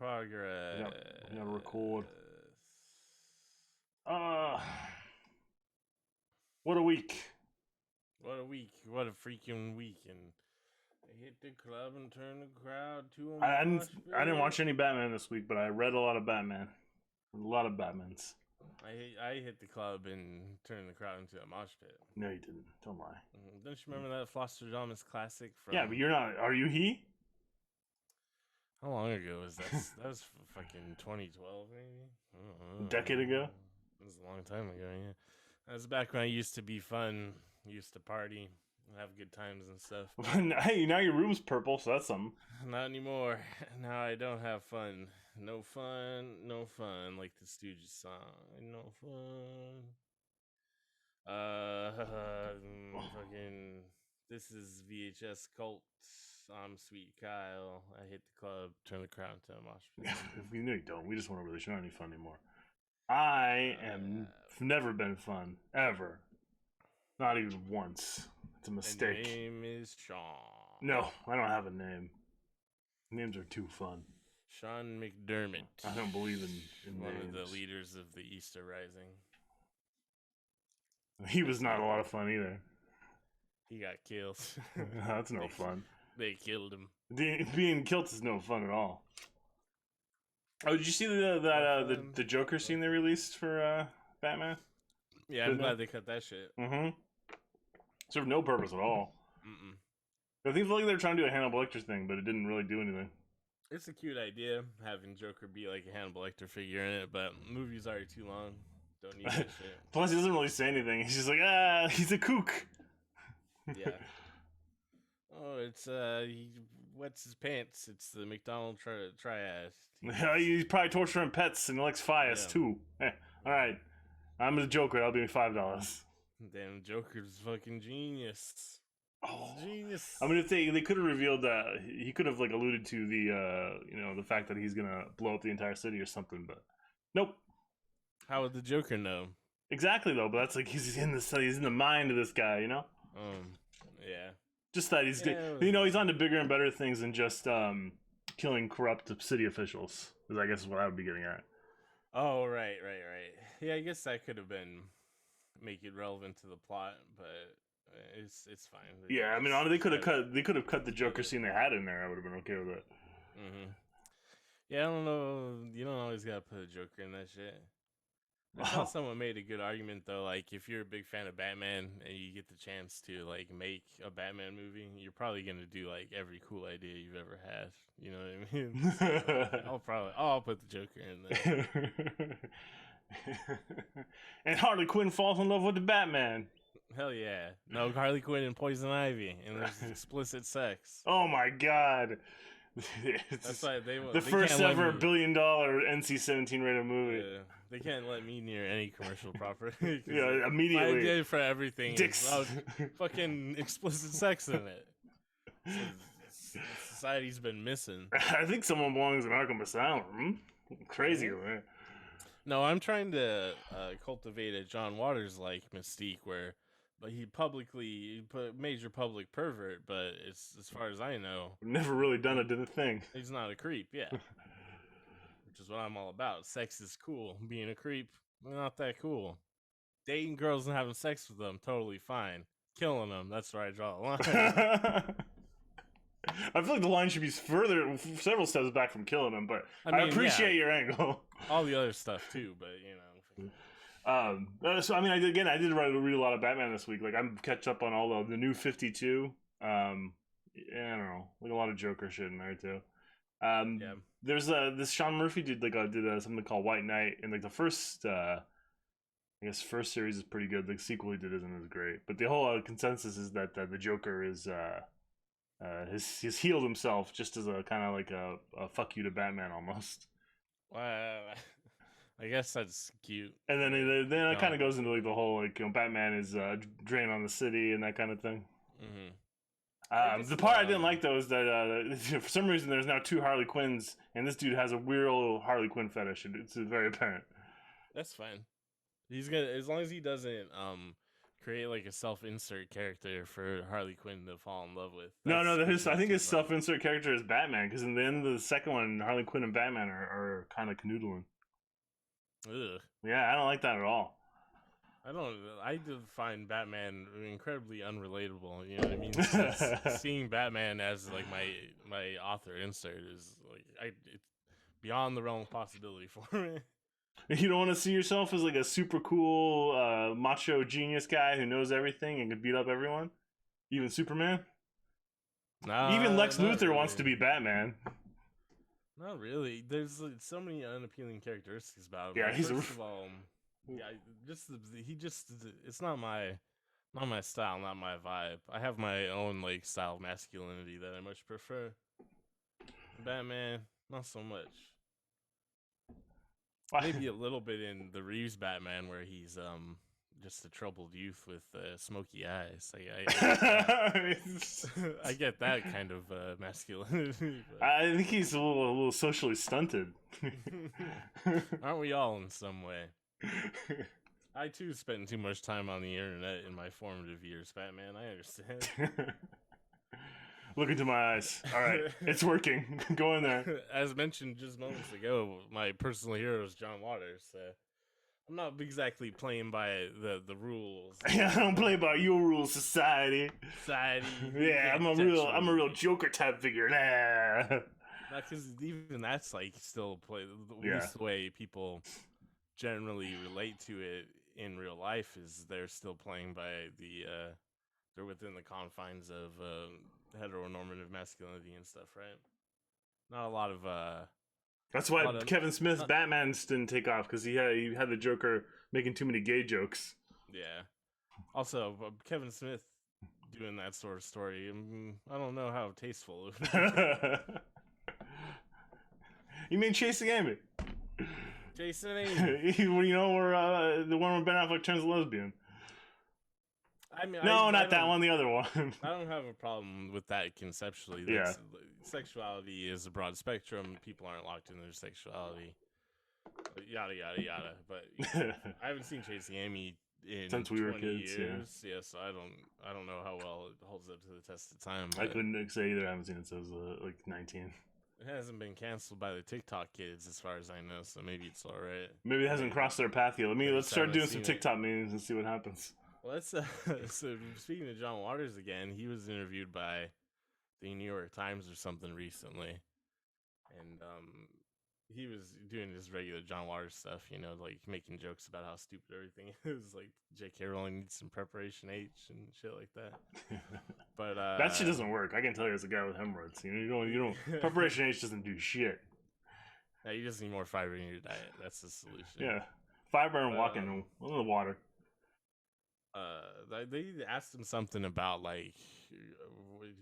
progress. We're gonna record. What a week. What a week. What a freaking week. And they hit the club and turn the crowd to a I mosh didn't pit. watch any Batman this week, but I read a lot of Batman. A lot of Batmans. I hit the club and turned the crowd into a mosh pit. No, you didn't. Don't lie. Don't you remember that Flosterdamus classic from... Yeah, but you're not. Are you he? How long ago was that? That was fucking 2012, maybe? A decade ago? It was a long time ago, yeah. That was back when I used to be fun, used to party, have good times and stuff. Hey, now your room's purple, so that's something. Not anymore. Now I don't have fun. No fun, no fun, like the Stooges song. No fun. Fucking. This is VHS KvLT. I'm Sweet Kyle. I hit the club, turn the crowd into a mosh pit. We know you don't. We just want to really show any fun anymore. I am never been fun ever. Not even once. It's a mistake. My name is Sean. No, I don't have a name. Names are too fun. Sean McDermott. I don't believe in one names. of the leaders of the Easter Rising. He was not a lot of fun either. He got killed. That's no fun. They killed him. Being killed is no fun at all. Oh, did you see the Joker scene they released for Batman? Yeah, I'm glad they cut that shit. Mm-hmm. Served no purpose at all. Mm-mm. I think like they were trying to do a Hannibal Lecter thing, but it didn't really do anything. It's a cute idea, having Joker be like a Hannibal Lecter figure in it, but the movie's already too long. Don't need that shit. Plus, he doesn't really say anything. He's just like, he's a kook. Yeah. Oh, it's, he wets his pants. It's the McDonald triad. He's probably torturing pets and he likes Fias, too. Alright. I'm the Joker. That'll be $5. Damn, Joker's fucking genius. Oh, genius. I mean, if they could have revealed that, he could have like alluded to the the fact that he's gonna blow up the entire city or something, but nope. How would the Joker know? Exactly though, but that's like he's in the mind of this guy, you know. Yeah. Just that he's he's on to bigger and better things than just killing corrupt city officials. Is I guess is what I would be getting at. Oh right. Yeah, I guess that could have been make it relevant to the plot, but it's fine. Yeah, I mean, they could have cut the Joker scene they had in there. I would have been okay with it. Yeah, I don't know. You don't always gotta put a Joker in that shit. I thought someone made a good argument though. Like, if you're a big fan of Batman and you get the chance to like make a Batman movie, you're probably gonna do like every cool idea you've ever had. You know what I mean? So, I'll put the Joker in there. And Harley Quinn falls in love with the Batman. Hell yeah. No, Harley Quinn and Poison Ivy, and there's explicit sex. Oh my god. That's why the first ever $1 billion NC-17 rated movie. Yeah, they can't let me near any commercial property. Yeah, immediately. My idea for everything Dicks. is fucking explicit sex in it. So society's been missing. I think someone belongs in Arkham Asylum. Crazy, man. No, I'm trying to cultivate a John Waters like mystique but he put major public pervert, but it's as far as I know, never really done a thing. He's not a creep, yeah. Which is what I'm all about. Sex is cool. Being a creep, not that cool. Dating girls and having sex with them, totally fine. Killing them, that's where I draw the line. I feel like the line should be several steps back from killing them, but I appreciate your angle. All the other stuff too, but you know. So I mean, I did read a lot of Batman this week. Like I'm catch up on all the new 52. I don't know, like a lot of Joker shit in there too. There's this Sean Murphy did something called White Knight, and like the first first series is pretty good. The sequel he did isn't as great, but the whole consensus is that the Joker is he's healed himself just as a kind of like a fuck you to Batman almost. Wow. I guess that's cute. And then it kind of goes into like the whole like Batman is drain on the city and that kind of thing. The part I didn't like though is that for some reason there's now 2 Harley Quinns, and this dude has a weird old Harley Quinn fetish. It's very apparent. That's fine. He's gonna, as long as he doesn't create like a self-insert character for Harley Quinn to fall in love with. No, That's no, I pushing it think too his far. self-insert character is Batman because in the end of the second one, Harley Quinn and Batman are kind of canoodling. Ugh. Yeah, I don't like that at all. I don't. I did find Batman incredibly unrelatable. You know what I mean? So seeing Batman as like my author insert is like it's beyond the realm of possibility for me. You don't want to see yourself as like a super cool macho genius guy who knows everything and can beat up everyone, even Superman. Even Nah, Lex not Luthor wants to really. be Batman. Not really. There's like, so many unappealing characteristics about him. Yeah, Like he's a. first of all, yeah, just he just it's not my style, not my vibe. I have my own like style of masculinity that I much prefer. Batman, not so much. Maybe a little bit in the Reeves Batman where he's just a troubled youth with smoky eyes. I get that. I get that kind of masculinity, I think he's a little socially stunted. but aren't we all in some way? I too spent too much time on the internet in my formative years, Batman. I understand. Look into my eyes. All right, it's working. Go in there. As mentioned just moments ago, my personal hero is John Waters. I'm not exactly playing by the rules Yeah, I of don't play by your rules, society. society. You Yeah, can't I'm a sexually. real Joker type figure. Nah. Not because even that's like still play at Yeah, least the way people generally relate to it in real life is they're still playing by they're within the confines of heteronormative masculinity and stuff, right? Not a lot of that's a why lot of Kevin Smith's not Batman didn't take off because he had the Joker making too many gay jokes. yeah. Also, Kevin Smith doing that sort of story, I don't know how tasteful it would be. You mean Chasing Amy? Jason Amy. You know, where the one where Ben Affleck turns lesbian. I mean, No, not that one. The other one. I don't have a problem with that conceptually. Yeah. That's sexuality is a broad spectrum. People aren't locked in their sexuality. Yada yada yada. But I haven't seen Chasing Amy in Since we were 20 kids, yeah. years. Yeah, so I don't know how well it holds up to the test of time. I But couldn't say either. I haven't seen it since like 19. it hasn't been canceled by the TikTok kids, as far as I know. So maybe it's all right. Maybe it hasn't crossed their path yet. Let's Just start haven't doing some seen it. TikTok meetings and see what happens. Well, let's. So speaking of John Waters again, he was interviewed by the New York Times or something recently, and he was doing his regular John Waters stuff, you know, like making jokes about how stupid everything is, like J.K. Rowling needs some preparation H and shit like that. But That shit doesn't work. I can tell you as a guy with hemorrhoids. You don't. Preparation H doesn't do shit. yeah, you just need more fiber in your diet. That's the solution. Yeah, fiber and But walking in the water. they asked him something about like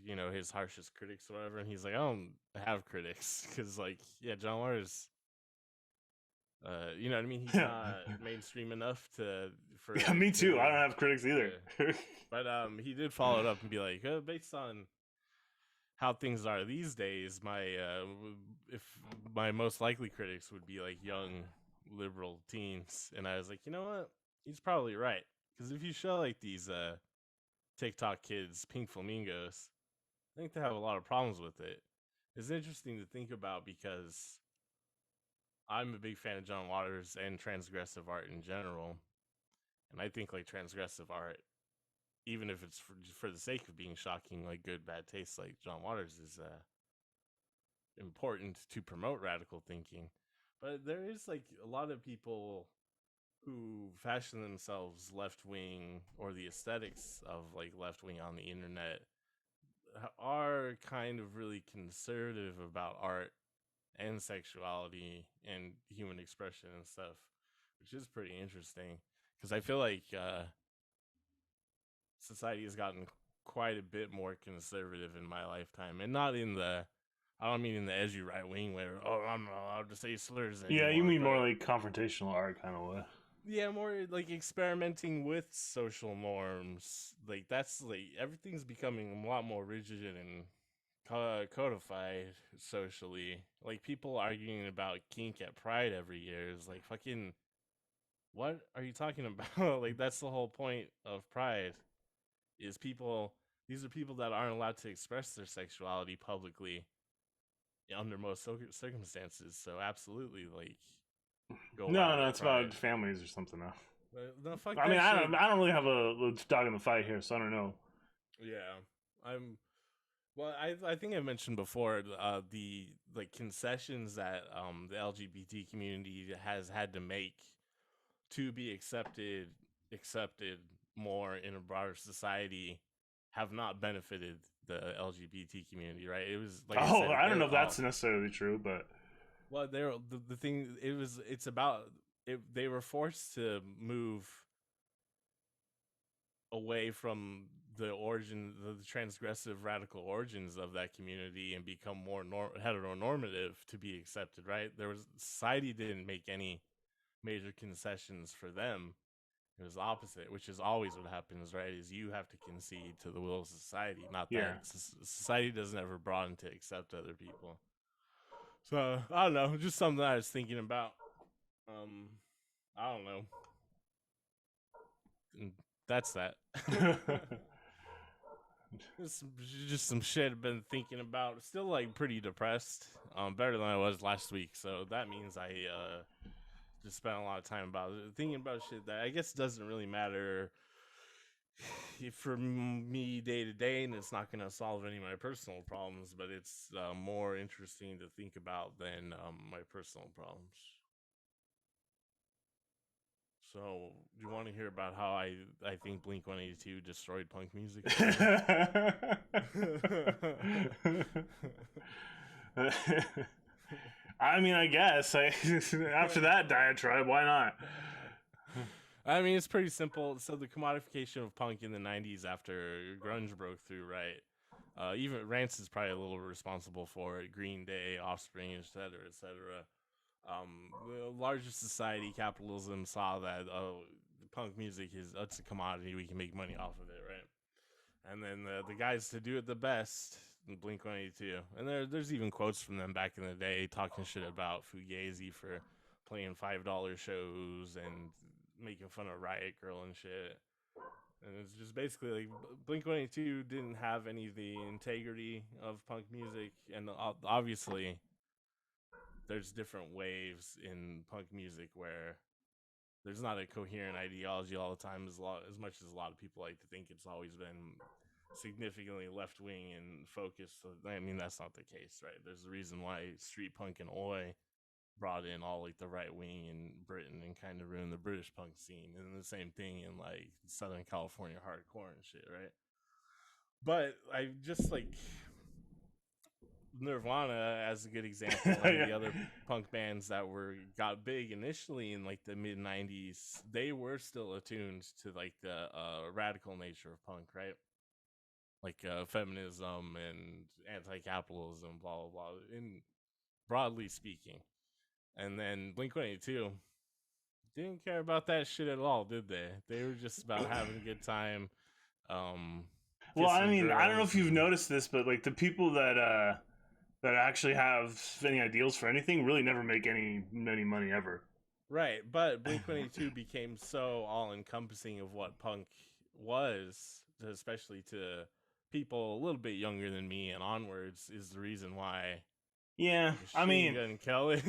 you know his harshest critics or whatever, and he's like, I don't have critics because like yeah, John Waters. You know what I mean? He's not mainstream enough for Yeah, me too. I to don't have critics either. but he did follow it up and be like, based on how things are these days, my if my most likely critics would be like young liberal teens, and I was like, you know what? He's probably right because if you show like these TikTok kids pink flamingos, I think they have a lot of problems with it. It's interesting to think about because I'm a big fan of John Waters and transgressive art in general, and I think like transgressive art, even if it's for the sake of being shocking, like good bad taste, like John Waters is important to promote radical thinking. But there is like a lot of people who fashion themselves left wing or the aesthetics of like left wing on the internet are kind of really conservative about art and sexuality and human expression and stuff, which is pretty interesting because I feel like society has gotten quite a bit more conservative in my lifetime, and not in the I don't mean in the edgy right wing where I'm not allowed to say slurs Yeah, you anymore, mean more but like confrontational art kind of way. yeah, more like experimenting with social norms. Like that's like everything's becoming a lot more rigid and codified socially. Like people arguing about kink at Pride every year is like fucking What are you talking about? Like that's the whole point of Pride. Is people these are people that aren't allowed to express their sexuality publicly under most circumstances. So absolutely, like go No, wild no, with it's about Pride. families or something. Now. But no, fuck I mean, that shit. I don't really have a dog in the fight here, so I don't know. Yeah, I'm. Well, I think I mentioned before the like concessions that the LGBT community has had to make to be accepted more in a broader society have not benefited the LGBT community, right? It was like I Oh, said, I don't they're know if all that's necessarily true, but well, they're the thing. It's about it. They were forced to move away from the origin, the transgressive radical origins of that community, and become more heteronormative to be accepted. Right? There was society didn't make any major concessions for them. It was opposite, which is always what happens, right? Is you have to concede to the will of society, not that yeah. society doesn't ever broaden to accept other people. So I don't know, just something I was thinking about. Um, I don't know. And that's that. just, just some shit I've been thinking about. Still like pretty depressed. Better than I was last week. So that means I just spent a lot of time about it, thinking about shit that I guess doesn't really matter for me day to day, and it's not going to solve any of my personal problems. But it's more interesting to think about than my personal problems. So, do you want to hear about how I think Blink 182 destroyed punk music forever? I mean, I guess after that diatribe, why not? I mean, it's pretty simple. So the commodification of punk in the '90s after grunge broke through, right? Even Rance is probably a little responsible for it. Green Day, Offspring, etc., etc. The larger society, capitalism, saw that punk music is it's a commodity. We can make money off of it, right? And then the guys to do it the best, Blink 182, and there's even quotes from them back in the day talking shit about Fugazi for playing $5 shows and making fun of Riot Girl and shit. And it's just basically like Blink 182 didn't have any of the integrity of punk music, and obviously there's different waves in punk music where there's not a coherent ideology all the time as much as a lot of people like to think. It's always been significantly left wing and focused. So, I mean, that's not the case, right? There's a reason why street punk and oi brought in all like the right wing in Britain and kind of ruined the British punk scene, and the same thing in like Southern California hardcore and shit, right? But I just like Nirvana as a good example, and Yeah. the other punk bands that were got big initially in like the mid '90s, they were still attuned to like the radical nature of punk, right? Like feminism and anti-capitalism, blah blah blah. In broadly speaking, and then Blink 182 didn't care about that shit at all, did they? They were just about having a good time, um, Well, I kissing mean, I don't know girls if you've and noticed this, but like the people that actually have any ideals for anything really never make any money ever. right. But Blink 182 became so all encompassing of what punk was, especially to people a little bit younger than me and onwards, is the reason why Yeah, I Machine mean, Gun Kelly,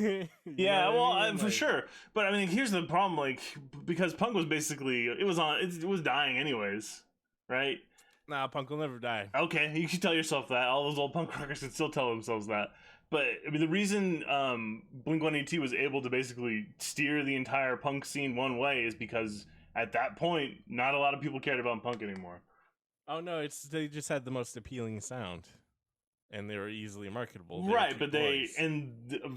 you know yeah, what I well, mean? for Like, sure. But I mean, here's the problem: like, because punk was basically it was dying anyways, right? nah, punk will never die. Okay, you should tell yourself that. All those old punk rockers can still tell themselves that. But I mean, the reason Blink 182 was able to basically steer the entire punk scene one way is because at that point, not a lot of people cared about punk anymore. Oh no, it's they just had the most appealing sound, and they were easily marketable. They were Right, two but toys.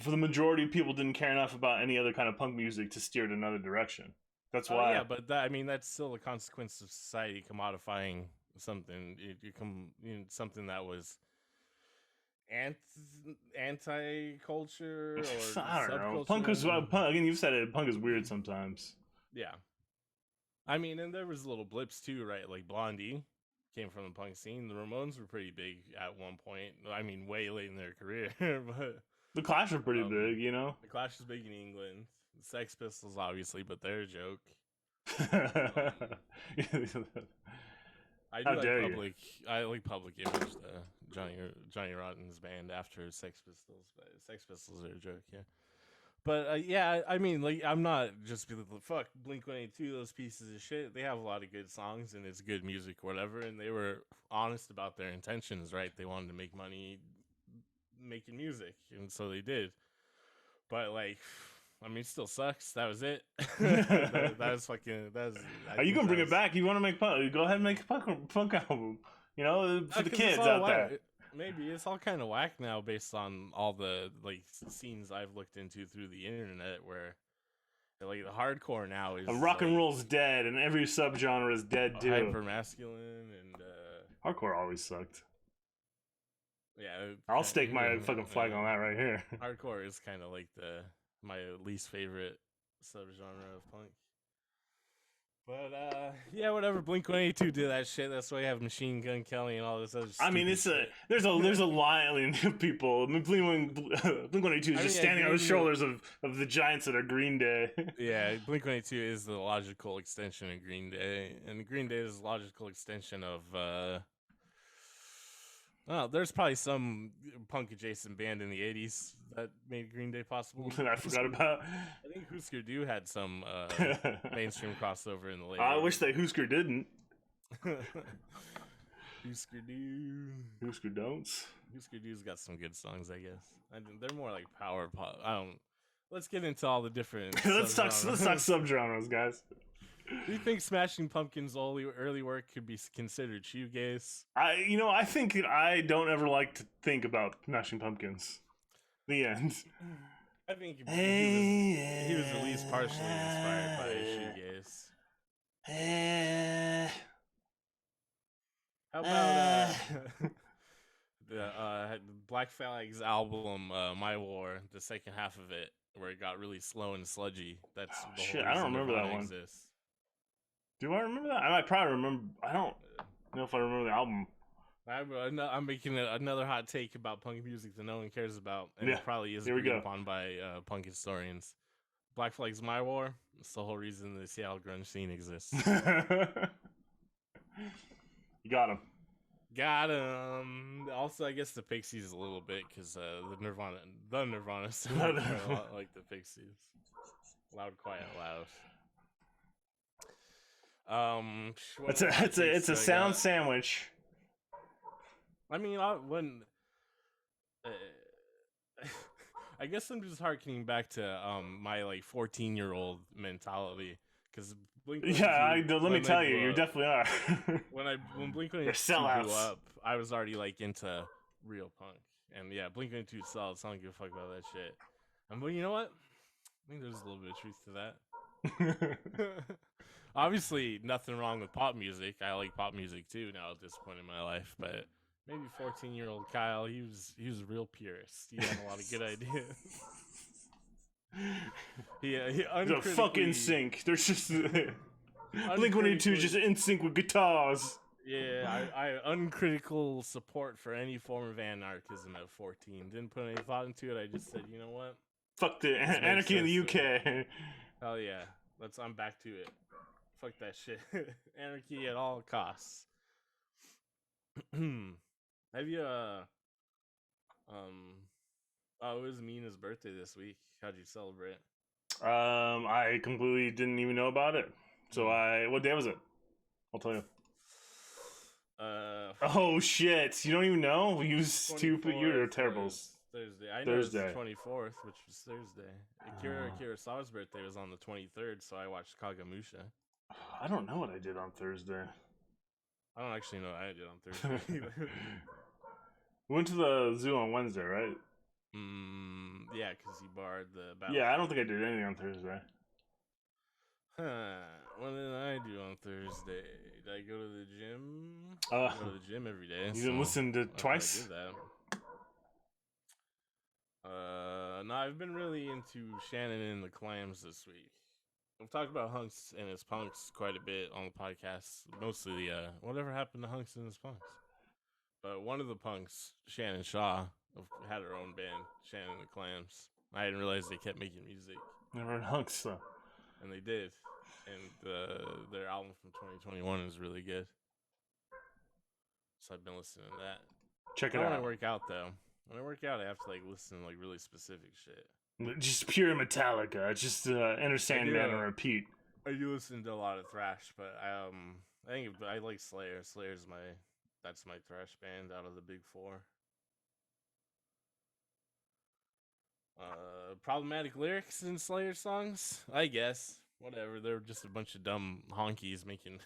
for the majority of people didn't care enough about any other kind of punk music to steer it another direction. That's Oh why. yeah, but that, I mean that's still a consequence of society commodifying something. You come something that was anti culture or I don't know. Punk is subculture. And, again. You've said it. Punk is weird sometimes. yeah, I mean, and there was little blips too, right? Like Blondie came from the punk scene. The Ramones were pretty big at one point. I mean, way late in their career, but The Clash are pretty big, um, you know. the Clash was big in England. Sex Pistols, obviously, but they're a joke. I How do like dare you? Public. I like Public Image, Johnny Rotten's band after Sex Pistols, but Sex Pistols are a joke, yeah. But yeah, I mean, like, I'm not just be like, fuck Blink-182, those pieces of shit. They have a lot of good songs and it's good music, or whatever. And they were honest about their intentions, right? They wanted to make money making music, and so they did. But like, I mean, it still sucks. That was it. That was fucking. That was. I Are you think gonna that bring it was. back? You want to make punk? Go ahead and make a punk album. You know, for the Because it's kids all out whack. there. Maybe it's all kind of whack now, based on all the like scenes I've looked into through the internet, where like the hardcore now is Rock and like roll's dead, and every subgenre is dead too. hyper masculine and Hardcore always sucked. yeah. I'll stake my fucking flag on that right here. Hardcore is kind of like my least favorite subgenre of punk. But yeah, whatever. Blink-182 did that shit. That's why you have Machine Gun Kelly and all this other. I mean, it's shit. there's a line of people. I mean, Blink-182 is just standing on the shoulders of the giants that are Green Day. Yeah, Blink-182 is the logical extension of Green Day, and Green Day is the logical extension of. Well, there's probably some punk adjacent band in the '80s that made Green Day possible. I forgot about. I think Husker Du had some mainstream crossover in the late. I wish that Husker didn't. Husker Du. Husker don'ts. Husker Du's got some good songs, I guess. They're more like power pop. I don't. Let's get into all the different. let's talk subgenres, guys. Do you think Smashing Pumpkins' early work could be considered shoegaze? I think I don't ever like to think about Smashing Pumpkins. The end. I think he was at least partially inspired by shoegaze. How about the Black Flag's album My War, the second half of it, where it got really slow and sludgy? That's the shit. whole I don't remember that one. exists. Do I remember that? I might probably remember. I don't know if I remember the album. I'm making another hot take about punk music that no one cares about, and it probably is agreed upon by punk historians. Black Flag's My War. It's the whole reason the Seattle grunge scene exists. You got him. Got him. Also, I guess the Pixies a little bit, because the Nirvana sound a lot like the Pixies. Loud, quiet, loud. It's a sound sandwich. I mean, I guess I'm just harkening back to my like 14-year-old mentality, because let me tell you, you definitely are. when Blink-182 blew up, I was already like into real punk, and yeah, Blink-182 solid. I don't give a fuck about that shit. But you know what? I think there's a little bit of truth to that. Obviously, nothing wrong with pop music. I like pop music too now at this point in my life, but maybe 14-year-old Kyle, he was a real purist. He had a lot of good ideas. he They're fucking sync. There's just Blink-182 is just in sync with guitars. Yeah, I uncritical support for any form of anarchism at 14. Didn't put any thought into it. I just said, you know what? Fuck the anarchy in the UK. Hell yeah, I'm back to it. Fuck that shit. Anarchy at all costs. Have you it was Mina's birthday this week. How'd you celebrate? I completely didn't even know about it. So what day was it? I'll tell you. Oh shit! You don't even know? You stupid! You're terrible. Thursday. I know it's the 24th, which was Thursday. Akira Kurosawa's birthday was on the 23rd, so I watched Kagamusha. I don't know what I did on Thursday. I don't actually know what I did on Thursday either. We went to the zoo on Wednesday, right? Yeah, because he borrowed the battle. Yeah, I don't think I did anything on Thursday. What did I do on Thursday? Did I go to the gym? I go to the gym every day. You didn't listen to twice? I did that. No, I've been really into Shannon and the Clams this week. We've talked about Hunks and his punks quite a bit on the podcast. Mostly whatever happened to Hunks and his punks. But one of the punks, Shannon Shaw, had her own band, Shannon and the Clams. I didn't realize they kept making music, Never in hunks though. and they did. And their album from 2021 is really good. So I've been listening to that. Check it Not when I out. work out though. When I work out, I have to like listen to like really specific shit. Just pure Metallica. Just Enter Sandman and repeat. I do listen to a lot of thrash, but I think I like Slayer. That's my thrash band out of the big four. Problematic lyrics in Slayer songs, I guess. Whatever, they're just a bunch of dumb honkies making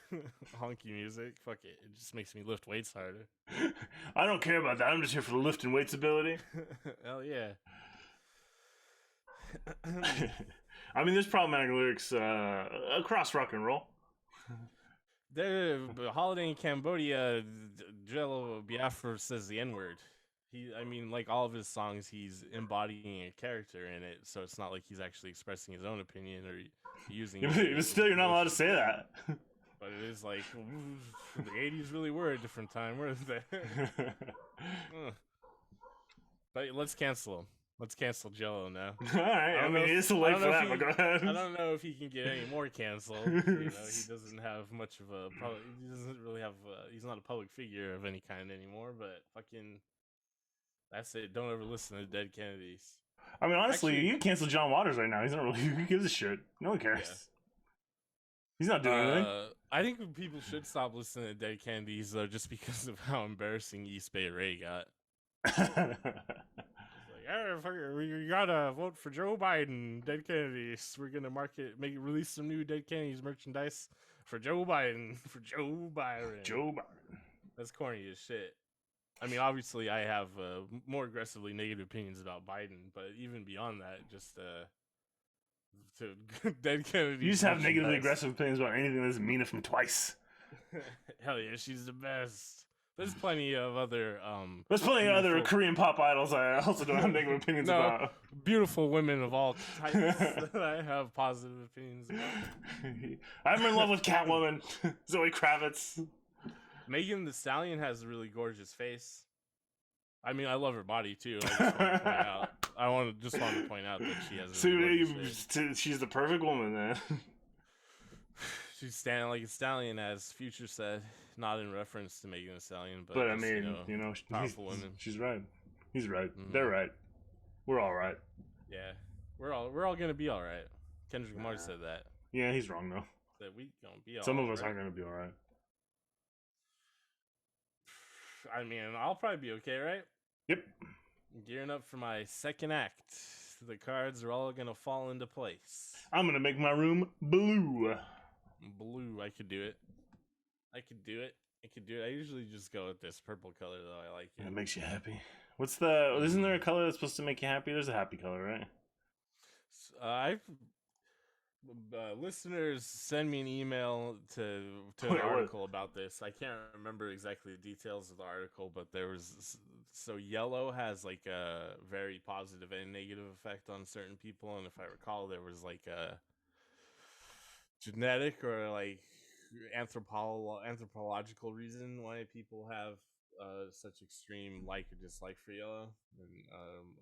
honky music. Fuck it, it just makes me lift weights harder. I don't care about that. I'm just here for the lifting weights ability. Hell yeah. I mean, there's problematic lyrics across rock and roll. The holiday in Cambodia, Jello Biafra says the N-word. Like all of his songs, he's embodying a character in it, so it's not like he's actually expressing his own opinion or using. But still, you're not allowed to say that. But it is like the '80s really were a different time, weren't they? But let's cancel him. Let's cancel Jello now. All right. I mean, it's late for that, but go ahead. I don't know if he can get any more canceled. You know, he doesn't have much of a. He doesn't really have. He's not a public figure of any kind anymore. But fucking, that's it. Don't ever listen to Dead Kennedys. I mean, honestly, you can cancel John Waters right now. He's not really. Who gives a shit? No one cares. Yeah. He's not doing anything. I think people should stop listening to Dead Kennedys though, just because of how embarrassing East Bay Ray got. We gotta vote for Joe Biden, Dead Kennedys. We're gonna release some new Dead Kennedys merchandise for Joe Biden, for Joe Biden. Joe Biden. That's corny as shit. I mean, obviously, I have more aggressively negative opinions about Biden, but even beyond that, just to Dead Kennedys. You just have negatively aggressive opinions about anything that doesn't mean it from twice. Hell yeah, she's the best. There's plenty of other there's plenty of other Korean pop idols I also don't have negative opinions about. Beautiful women of all types that I have positive opinions about. I'm in love with Catwoman, Zoe Kravitz. Megan Thee Stallion has a really gorgeous face. I mean, I love her body too. I just want to point out that she has a really gorgeous face. She's the perfect woman, then. She's standing like a stallion, as Future said. Not in reference to Megan Thee Stallion, but I mean, powerful women. She's right. He's right. Mm-hmm. They're right. We're all right. Yeah, we're all gonna be all right. Kendrick Lamar said that. Yeah, he's wrong though. That we gonna be all. Some of us aren't gonna be all right. I mean, I'll probably be okay, right? Yep. Gearing up for my second act. The cards are all gonna fall into place. I'm gonna make my room blue. Blue. I could do it. I could do it. I usually just go with this purple color, though. I like it. It makes you happy. Isn't there a color that's supposed to make you happy? There's a happy color, right? Listeners send me an email to an article about this. I can't remember exactly the details of the article, but yellow has like a very positive and negative effect on certain people, and if I recall, there was like a genetic or like anthropological reason why people have such extreme like or dislike for yellow, and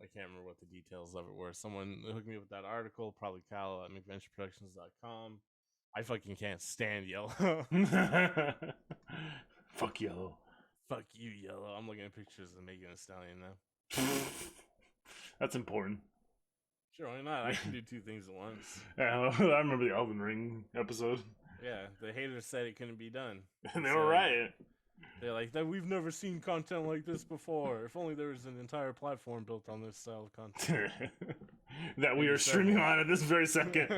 I can't remember what the details of it were. Someone hooked me up with that article, probably Kyle at McVentureProductions.com. I fucking can't stand yellow. Fuck yellow. Fuck you, yellow. I'm looking at pictures of Megan Thee Stallion now. That's important. Sure, why not? I can do two things at once. Yeah, I remember the Elden Ring episode. Yeah, the haters said it couldn't be done. And they were right. They're like, we've never seen content like this before. If only there was an entire platform built on this style of content. That we are streaming on at this very second.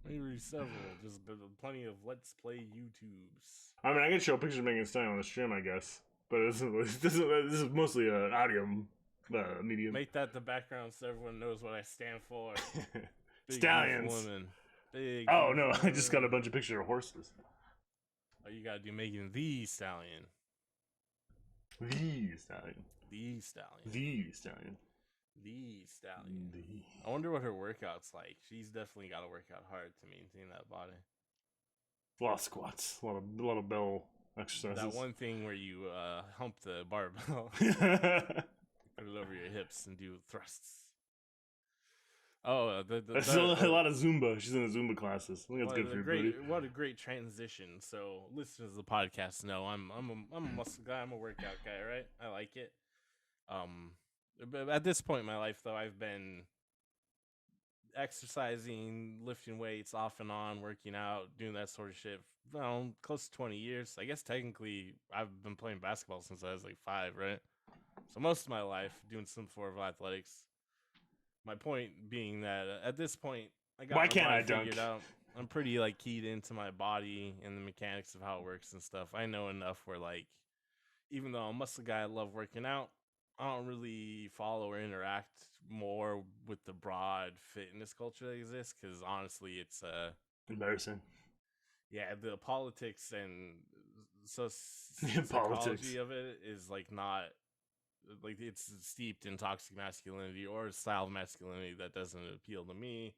Maybe several. Just plenty of Let's Play YouTubes. I mean, I can show pictures of Megan Thee Stallion on the stream, I guess. But this is mostly an audio medium. Make that the background so everyone knows what I stand for. Stallions. Woman. Big oh, no. I just got a bunch of pictures of horses. Oh, you gotta do Megan Thee Stallion. The Stallion. The Stallion. The Stallion. The Stallion. I wonder what her workout's like. She's definitely got to work out hard to maintain that body. A lot of squats. A lot of bell exercises. That one thing where you hump the barbell. Put it over your hips and do thrusts. Oh, There's a lot of Zumba. She's in the Zumba classes. I think that's good for your booty. What a great transition. So, listeners of the podcast know I'm a muscle guy. I'm a workout guy, right? I like it. But at this point in my life, though, I've been exercising, lifting weights off and on, working out, doing that sort of shit. Close to 20 years. I guess technically I've been playing basketball since I was like 5, right? So most of my life doing some form of athletics. My point being that at this point, I got Why my can't body I dunk? figured out. I'm pretty like keyed into my body and the mechanics of how it works and stuff. I know enough where like, even though I'm a muscle guy, I love working out. I don't really follow or interact more with the broad fitness culture that exists because honestly, it's embarrassing. Yeah, the politics and Politics. psychology of it is like not like it's steeped in toxic masculinity or a style of masculinity that doesn't appeal to me.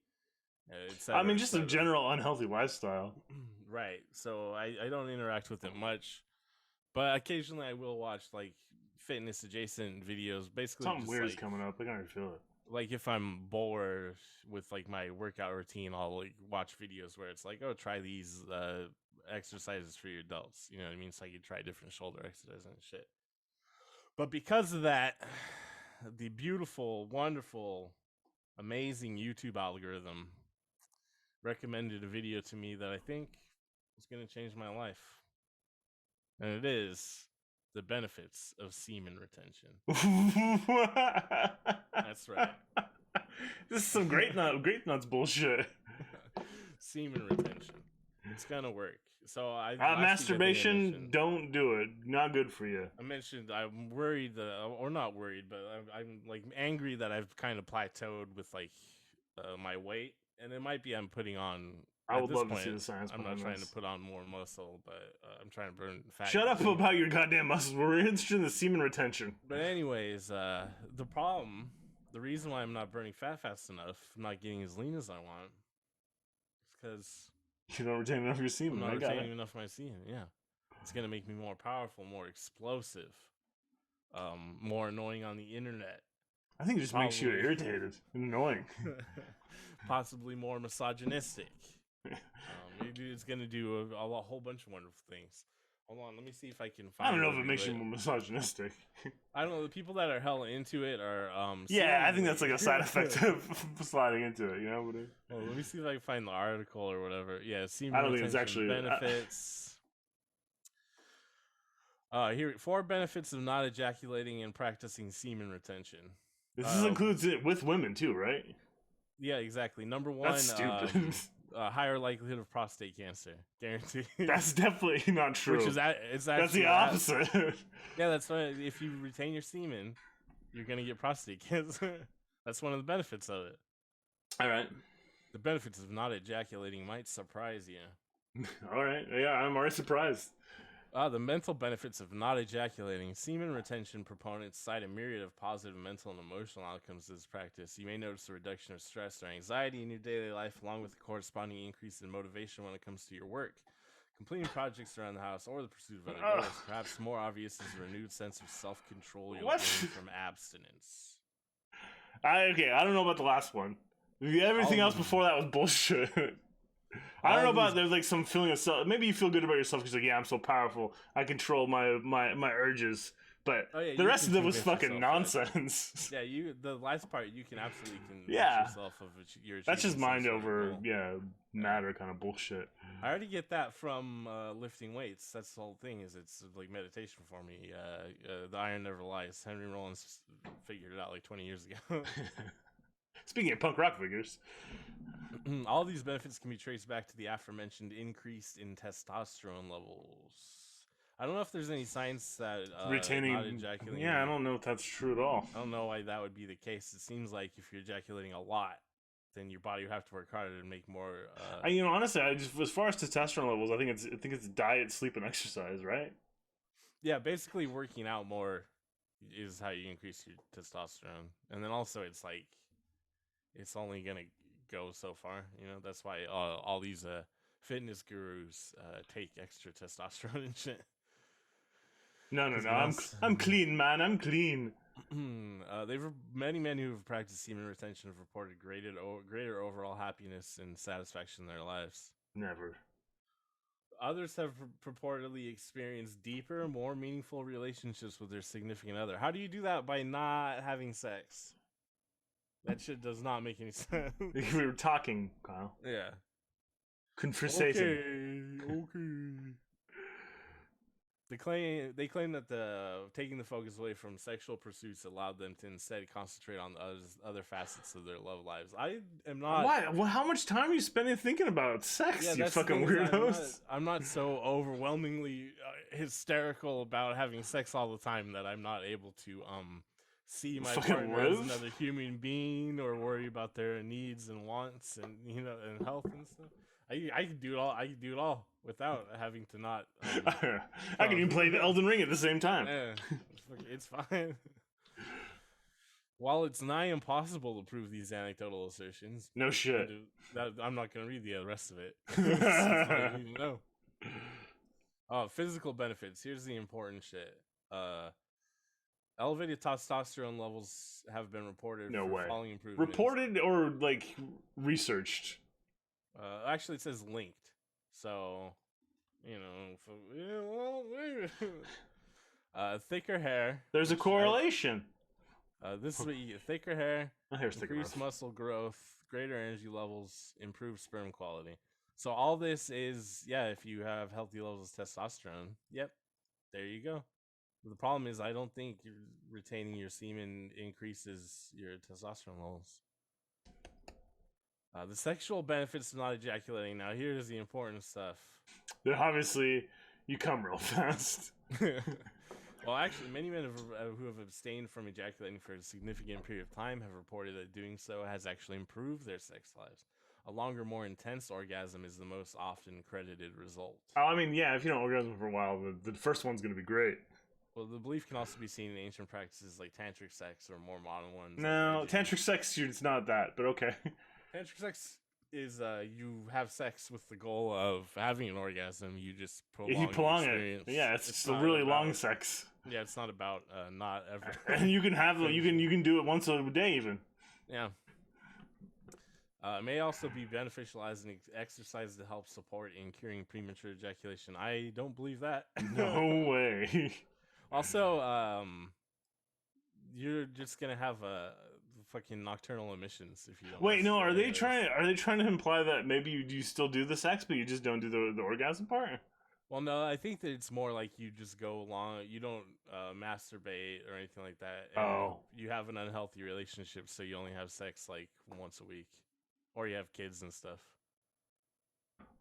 I mean, just a general unhealthy lifestyle. Right. So I don't interact with it much, but occasionally I will watch like fitness adjacent videos. Basically, something just weird's like, coming up. I can already feel it. Like if I'm bored with like my workout routine, I'll like watch videos where it's like, oh, try these exercises for your adults. You know what I mean? So I can try different shoulder exercises and shit. But because of that, the beautiful, wonderful, amazing YouTube algorithm recommended a video to me that I think is going to change my life. And it is the benefits of semen retention. That's right. This is some grape nuts bullshit. Semen retention. It's gonna work. So masturbation, don't do it. Not good for you. I mentioned I'm worried or not worried, but I'm like angry that I've kind of plateaued with like my weight, and it might be I'm putting on. I would love to see the science. I'm not trying to put on more muscle, but I'm trying to burn fat. Shut up about your goddamn muscles. We're interested in the semen retention. But anyways, the reason why I'm not burning fat fast enough, I'm not getting as lean as I want, is because you don't retain enough of your semen. I'm not retaining enough of my semen. Yeah, it's gonna make me more powerful, more explosive, more annoying on the internet. I think it just makes you irritated and annoying. Possibly more misogynistic. It's gonna do a whole bunch of wonderful things. Hold on, let me see if I can find. I don't know if it makes you more misogynistic. I don't know. The people that are hella into it are yeah, I think that's like a side effect of sliding into it. You know what I mean? Well, let me see if I can find the article or whatever. Yeah, semen I don't think it's actually benefits. Here 4 benefits of not ejaculating and practicing semen retention. This includes it with women too, right? Yeah, exactly. Number 1, that's stupid. Higher likelihood of prostate cancer, guaranteed. That's definitely not true. Which is that's the opposite. Yeah, that's right. If you retain your semen, you're gonna get prostate cancer. That's one of the benefits of it. All right. The benefits of not ejaculating might surprise you. All right. Yeah, I'm already surprised. The mental benefits of not ejaculating. Semen retention proponents cite a myriad of positive mental and emotional outcomes of this practice. You may notice a reduction of stress or anxiety in your daily life, along with a corresponding increase in motivation when it comes to your work. Completing projects around the house or the pursuit of other goals. Perhaps more obvious is a renewed sense of self-control you'll gain from abstinence. I don't know about the last one. Everything else before that was bullshit. I don't know about there's like some feeling of self. Maybe you feel good about yourself because like, yeah, I'm so powerful. I control my urges. But the rest of it was fucking nonsense. Yeah, the last part you can absolutely convince yourself of your. That's just mind over matter kind of bullshit. I already get that from lifting weights. That's the whole thing. Is it's like meditation for me. The iron never lies. Henry Rollins figured it out like 20 years ago. Speaking of punk rock figures, all these benefits can be traced back to the aforementioned increase in testosterone levels. I don't know if there's any science that retaining. Not ejaculating. Yeah, I don't know if that's true at all. I don't know why that would be the case. It seems like if you're ejaculating a lot, then your body would have to work harder to make more. Honestly, as far as testosterone levels, I think it's diet, sleep, and exercise, right? Yeah, basically working out more is how you increase your testosterone, and then also it's like it's only gonna go so far. You know, that's why all these fitness gurus take extra testosterone and shit. No. I'm clean, man. I'm clean. Many men who have practiced semen retention have reported greater overall happiness and satisfaction in their lives. Never. Others have purportedly experienced deeper, more meaningful relationships with their significant other. How do you do that? By not having sex. That shit does not make any sense. We were talking, Kyle. Yeah. Conversating. Okay. They claim that taking the focus away from sexual pursuits allowed them to instead concentrate on the other facets of their love lives. I am not. Why? Well, how much time are you spending thinking about sex? Yeah, you fucking weirdos. I'm not so overwhelmingly hysterical about having sex all the time that I'm not able to see my partner as another human being or worry about their needs and wants and and health and stuff. I can do it all. I can do it all without having to not. I can even play the Elden Ring at the same time. Yeah, it's fine. While it's nigh impossible to prove these anecdotal assertions, no shit. I'm not going to read the rest of it. That's all you need to know. Physical benefits. Here's the important shit. Elevated testosterone levels have been reported. No way. Following improvements. Reported or like researched? Actually, it says linked. So, thicker hair. There's a correlation. This is what you get: thicker hair, increased muscle growth, greater energy levels, improved sperm quality. So all this is, if you have healthy levels of testosterone, yep, there you go. The problem is, I don't think retaining your semen increases your testosterone levels. The sexual benefits of not ejaculating. Now, here's the important stuff. Obviously, you come real fast. Well, actually, many men who have abstained from ejaculating for a significant period of time have reported that doing so has actually improved their sex lives. A longer, more intense orgasm is the most often credited result. I mean, yeah, if you don't orgasm for a while, the first one's going to be great. Well, the belief can also be seen in ancient practices like tantric sex or more modern ones. No, tantric sex, it's not that, but okay. Tantric sex is you have sex with the goal of having an orgasm. You just prolong it. Yeah, it's a really long sex. Yeah, it's not about not ever. And you can have you can do it once a day even. Yeah. It may also be beneficial as an exercise to help support in curing premature ejaculation. I don't believe that. No way. Also, you're just gonna have fucking nocturnal emissions if you don't. Wait, no. Are they trying to imply that maybe you still do the sex, but you just don't do the orgasm part? Well, no. I think that it's more like you just go along. You don't masturbate or anything like that. And you have an unhealthy relationship, so you only have sex like once a week, or you have kids and stuff.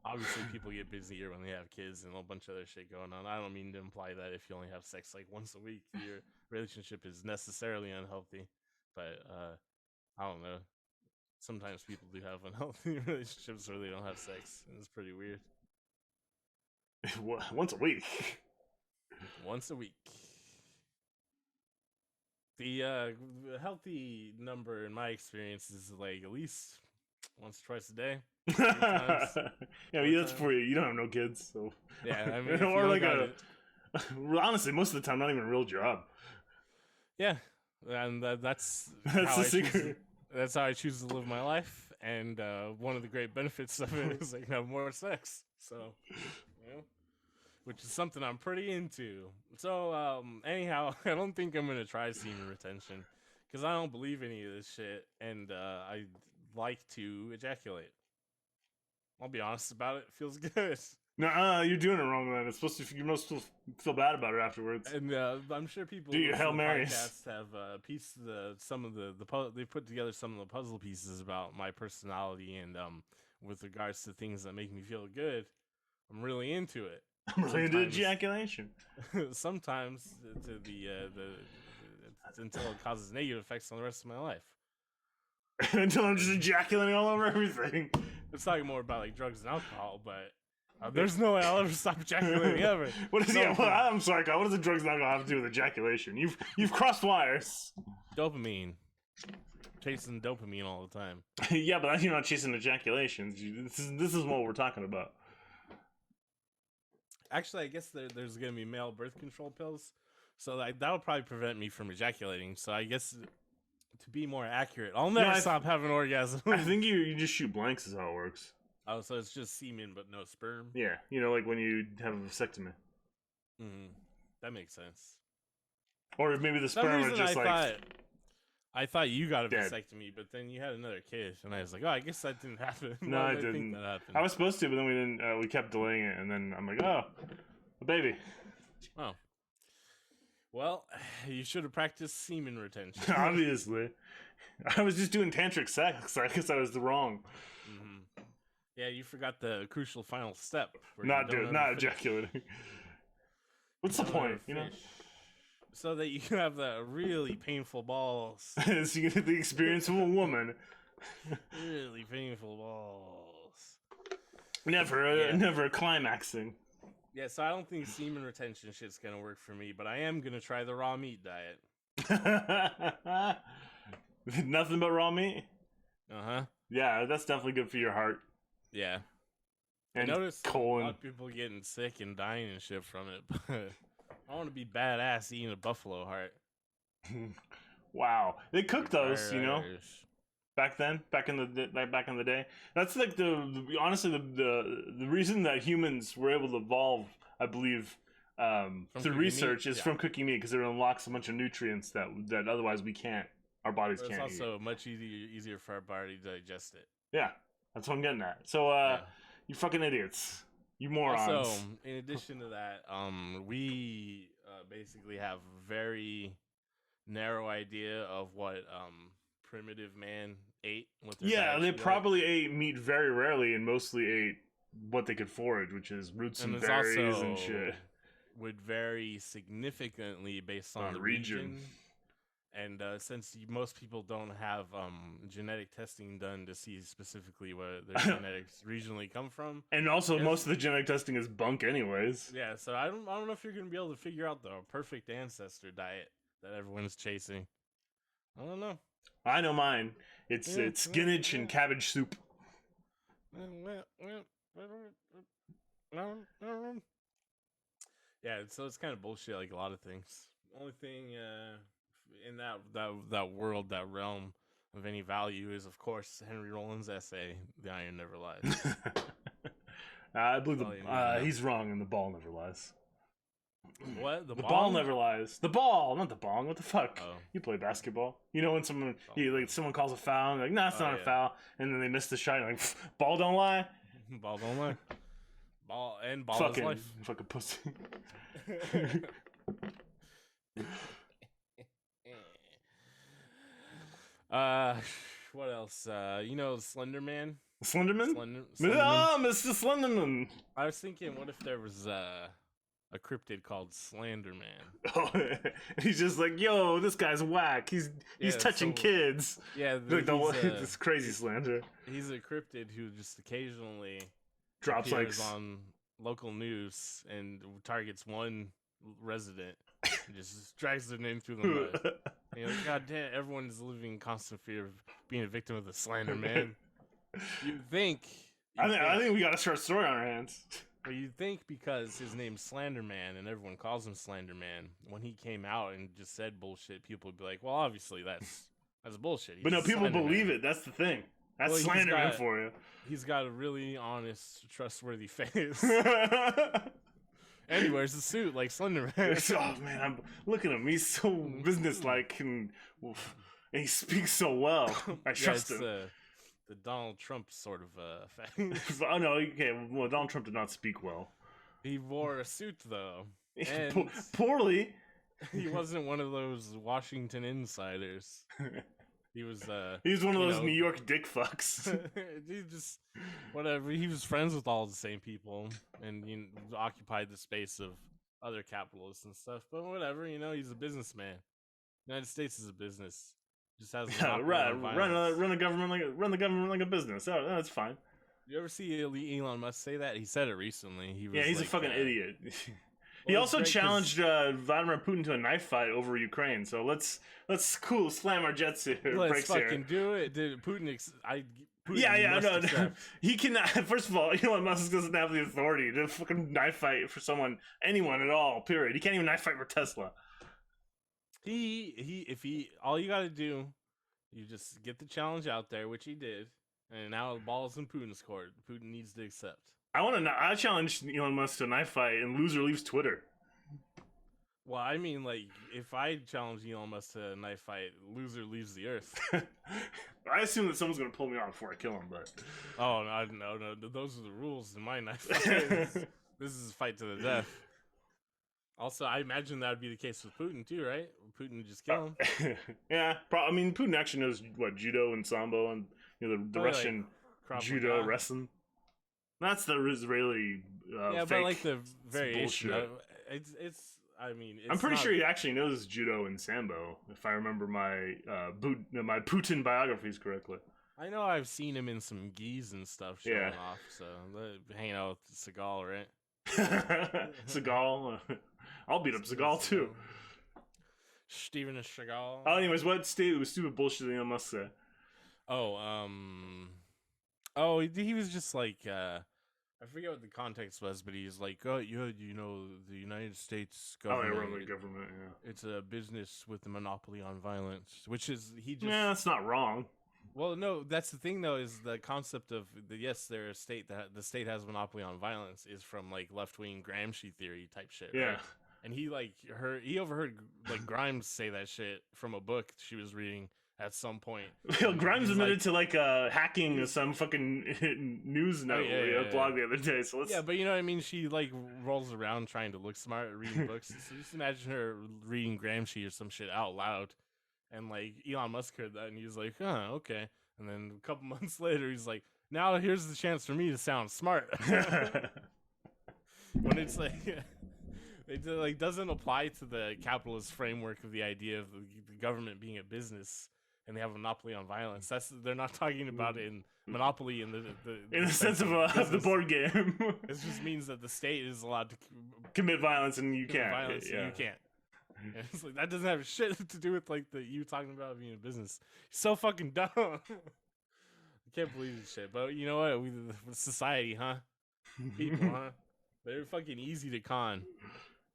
Obviously, people get busier when they have kids and a bunch of other shit going on. I don't mean to imply that if you only have sex like once a week, your relationship is necessarily unhealthy. But I don't know. Sometimes people do have unhealthy relationships where they don't have sex, and it's pretty weird. Once a week. Once a week. The healthy number in my experience is like at least once or twice a day. Yeah, that's for you. You don't have no kids, so yeah. I mean, or like honestly, most of the time, not even a real job. Yeah, and that's the secret. That's how I choose to live my life, and one of the great benefits of it is I can have more sex. So, which is something I'm pretty into. So, anyhow, I don't think I'm gonna try semen retention because I don't believe any of this shit, and I like to ejaculate. I'll be honest about it. It feels good. No, you're doing it wrong, man. It's supposed to. You're supposed to feel bad about it afterwards. And I'm sure people do your Hail Marys. Have pieced some of the they put together some of the puzzle pieces about my personality and with regards to things that make me feel good. I'm really into it. I'm really into ejaculation. Sometimes to until it causes negative effects on the rest of my life. Until I'm just ejaculating all over everything. It's talking more about like drugs and alcohol, but there's no way I'll ever stop ejaculating ever. What is I'm sorry, God. What does the drugs and alcohol have to do with ejaculation? You've crossed wires. Dopamine. Chasing dopamine all the time. Yeah, but you're not chasing ejaculations. This is what we're talking about. Actually, I guess there's gonna be male birth control pills. So like that'll probably prevent me from ejaculating. So I guess to be more accurate, I'll never stop having orgasms. I think you just shoot blanks is how it works. Oh, so it's just semen but no sperm? Yeah, like when you have a vasectomy. That makes sense. Or maybe the sperm are just I thought you got a dead. vasectomy, but then you had another kid, and I was like, oh, I guess that didn't happen. No, I didn't. Think that happened? I was supposed to, but then we didn't. We kept delaying it, and then I'm like, oh, a baby. Oh. Well, you should have practiced semen retention. Obviously. I was just doing tantric sex. I guess I was wrong. Yeah, you forgot the crucial final step. Not ejaculating. What's the point, So that you can have the really painful balls. So you get the experience of a woman. Really painful balls. Never climaxing. Yeah, so I don't think semen retention shit's gonna work for me, but I am gonna try the raw meat diet. Nothing but raw meat? Uh-huh. Yeah, that's definitely good for your heart. Yeah. And I noticed colon. a lot of people getting sick and dying and shit from it, but I want to be badass eating a buffalo heart. Wow. They cooked those, back then, back in the day. That's like honestly the reason that humans were able to evolve, I believe, through research is from cooking meat, because it unlocks a bunch of nutrients that otherwise we can't. Our bodies can't. It's also much easier for our body to digest it. Yeah, that's what I'm getting at. So, you fucking idiots. You morons. Also, in addition to that, we basically have a very narrow idea of what primitive man ate. They probably ate meat very rarely and mostly ate what they could forage, which is roots and berries and shit. Would vary significantly based on the region. And since most people don't have genetic testing done to see specifically where their genetics regionally come from, and also most of the genetic testing is bunk anyways. Yeah, so I don't know if you're gonna be able to figure out the perfect ancestor diet that everyone's chasing. I don't know. I know mine. It's spinach and cabbage soup. Yeah, so it's kind of bullshit, like a lot of things. Only thing in that world, that realm of any value is, of course, Henry Rollins' essay, "The Iron Never Lies." I believe he's wrong, and the ball never lies. What? The ball never lies. The ball, not the bong. What the fuck? Oh. You play basketball. When someone someone calls a foul, and like, nah, it's not a foul, and then they miss the shot. Like, ball don't lie. Ball don't lie. Ball is life. Fucking pussy. What else? Slender Man? Slenderman? Mr. Slenderman. I was thinking, what if there was a cryptid called Slander Man? Oh, he's just like, yo, this guy's whack. He's touching kids. Yeah, this crazy slander. He's a cryptid who just occasionally drops on local news and targets one resident and just drags their name through the mud. God damn, everyone is living in constant fear of being a victim of the Slander Man. I think we got a short story on our hands. But you'd think, because his name's Slander Man and everyone calls him Slander Man, when he came out and just said bullshit, people would be like, well, obviously that's bullshit. But no, people believe it. That's the thing. That's Slander Man for you. He's got a really honest, trustworthy face. And he wears a suit like Slender Man. Oh man, look at him. He's so businesslike and he speaks so well. I trust him. The Donald Trump sort of effect. Oh no, okay. Well, Donald Trump did not speak well. He wore a suit though, and poorly. He wasn't one of those Washington insiders. He was one of those New York dick fucks. He just whatever. He was friends with all the same people and occupied the space of other capitalists and stuff. But whatever, he's a businessman. United States is a business. Just has run the government like a business. Oh, that's fine. You ever see Elon Musk say that? He said it recently. He's a fucking idiot. He also challenged Vladimir Putin to a knife fight over Ukraine. So let's slam our jets here. Let's fucking do it. Putin. No. He cannot. First of all, Elon Musk doesn't have the authority to fucking knife fight for anyone at all. Period. He can't even knife fight for Tesla. all you got to do, you just get the challenge out there, which he did, and now the ball's in Putin's court. Putin needs to accept. I challenge Elon Musk to a knife fight, and loser leaves Twitter. Well, I mean, like, if I challenge Elon Musk to a knife fight, loser leaves the earth. I assume that someone's gonna pull me out before I kill him, but oh no, those are the rules in my knife fight. This is a fight to the death. Also, I imagine that would be the case with Putin too, right? Putin would just kill him. Yeah, I mean, Putin actually knows what judo and sambo and the Russian like judo wrestling. That's the Israeli. Yeah, fake. but like the variation. It's. I mean, I'm pretty sure he actually knows judo and sambo, if I remember my my Putin biographies correctly. I know I've seen him in some gis and stuff showing off, so hanging out with Seagal, right? Seagal. I'll beat up Seagal too. Steven Seagal. Oh, anyways, what stupid bullshit did Elon Musk say? He was just like, I forget what the context was, but he's like, oh, you know, the United States government. Oh, they run the government, yeah. It's a business with a monopoly on violence, which is, Yeah, that's not wrong. Well, no, that's the thing though, is the concept of yes, they're a state that the state has a monopoly on violence is from like left-wing Gramsci theory type shit. Yeah. Right? And he overheard like Grimes say that shit from a book she was reading at some point. Grimes admitted to like hacking some fucking news network blog the other day. So let's... Yeah, but you know what I mean. She like rolls around trying to look smart, reading books. So just imagine her reading Gramsci or some shit out loud, and like Elon Musk heard that, and he's like, "Huh, okay." And then a couple months later, he's like, "Now here's the chance for me to sound smart." When it's like. It like doesn't apply to the capitalist framework of the idea of the government being a business and they have a monopoly on violence. They're not talking about it in monopoly in the sense of the board game. It just means that the state is allowed to commit violence and you can't. And you can't. And it's like that doesn't have shit to do with like you talking about being a business. So fucking dumb. I can't believe this shit. But you know what? Society, huh? People, huh? They're fucking easy to con.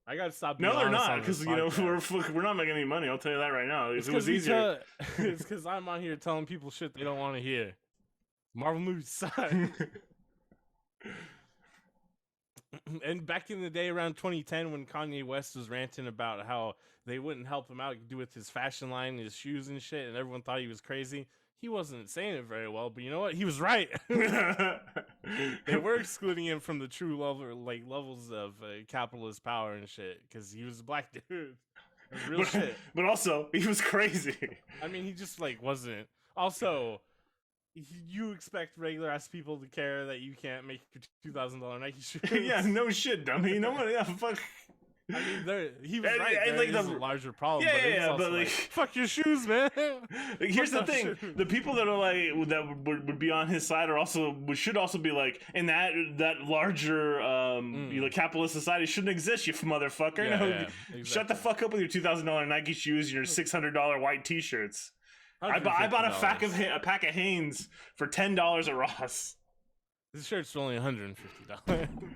I gotta stop. No, they're not, because you know we're not making any money. I'll tell you that right now. If it was easier, it's because I'm out here telling people shit they don't want to hear. Marvel movies suck. And back in the day, around 2010, when Kanye West was ranting about how they wouldn't help him out do with his fashion line, his shoes and shit, and everyone thought he was crazy. He wasn't saying it very well, but you know what? He was right. They were excluding him from the true levels of capitalist power and shit because he was a black dude. Real shit. But also, he was crazy. I mean, he just like wasn't. Also, you expect regular ass people to care that you can't make your $2,000 Nike shoes? Yeah, no shit, dummy. No one. Yeah, fuck. I mean, he was right. There like is a larger problem. Yeah, but like, fuck your shoes, man. Like, here's the thing: the people that are like that would be on his side are also should also be like in that larger capitalist society shouldn't exist. You motherfucker! Yeah, exactly. Shut the fuck up with your $2,000 Nike shoes and your $600 white T-shirts. I bought a pack of Hanes for $10 at Ross. This shirt's only $150.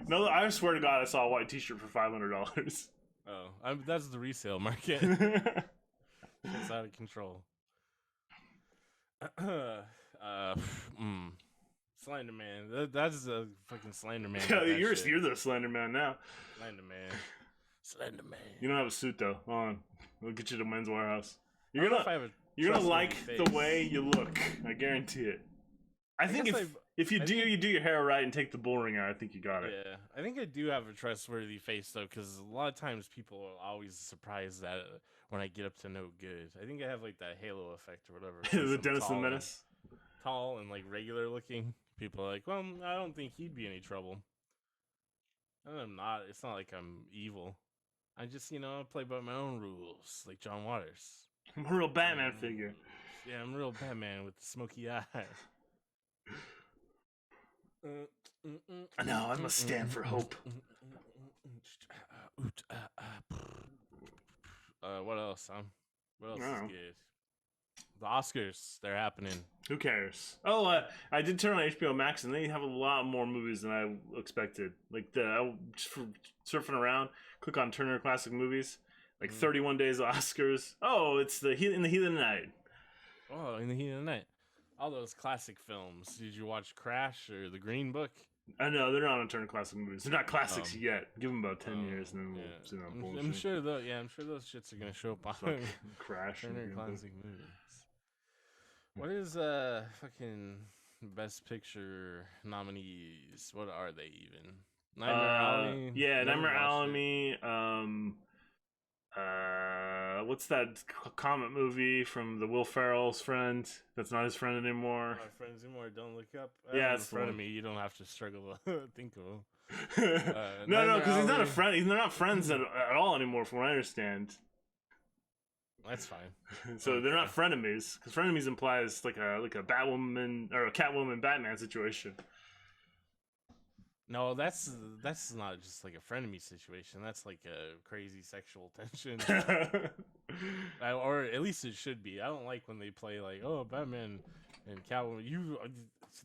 No, I swear to God, I saw a white T-shirt for $500. Oh, that's the resale market. It's out of control. Slender Man. That's a fucking Slender Man. Yeah, you're the Slender Man now. Slender Man. You don't have a suit though. Hold on, we'll get you to Men's Warehouse. You're gonna like the way you look. I guarantee it. I think if you do your hair right and take the bull ring out, I think you got it. Yeah, I think I do have a trustworthy face though, because a lot of times people are always surprised that when I get up to no good. I think I have like that halo effect or whatever. The Dennis the Menace. Tall and like regular looking. People are like, well, I don't think he'd be any trouble. And I'm not. It's not like I'm evil. I just, play by my own rules, like John Waters. I'm a real Batman figure. Yeah, I'm a real Batman with the smoky eye. No, I must stand for hope. What else, Sam? What else is good? The Oscars, they're happening. Who cares? Oh, I did turn on HBO Max, and they have a lot more movies than I expected. Like, just for surfing around, click on Turner Classic Movies. Like Mm. 31 Days Oscars. Oh, it's in the heat of the night. Oh, In the Heat of the Night. All those classic films. Did you watch Crash or The Green Book? I know they're not on turn classic movies. They're not classics Um, yet. Give them about 10 years, and then we'll yeah. see that I'm bullshit. sure though. Yeah, I'm sure those shits are gonna show up Fuck on Crash and Turner Green Book. Classic Movies. What is fucking Best Picture nominees? What are they even? Nightmare Alley. Yeah, Never Nightmare watched it. Alley. What's that comic movie from the Will Ferrell's friend? That's not his friend anymore. My friends anymore. Don't look up. Yeah, In it's the front of one. me. You don't have to struggle to think of them. No, Nightmare because he's not a Alley. friend. They're not friends at all anymore, from what I understand. That's fine. So they're Okay. not frenemies, because frenemies implies like a Batwoman or a Catwoman Batman situation. No, that's not just like a frenemy situation. That's like a crazy sexual tension, or at least it should be. I don't like when they play like, oh, Batman and Catwoman.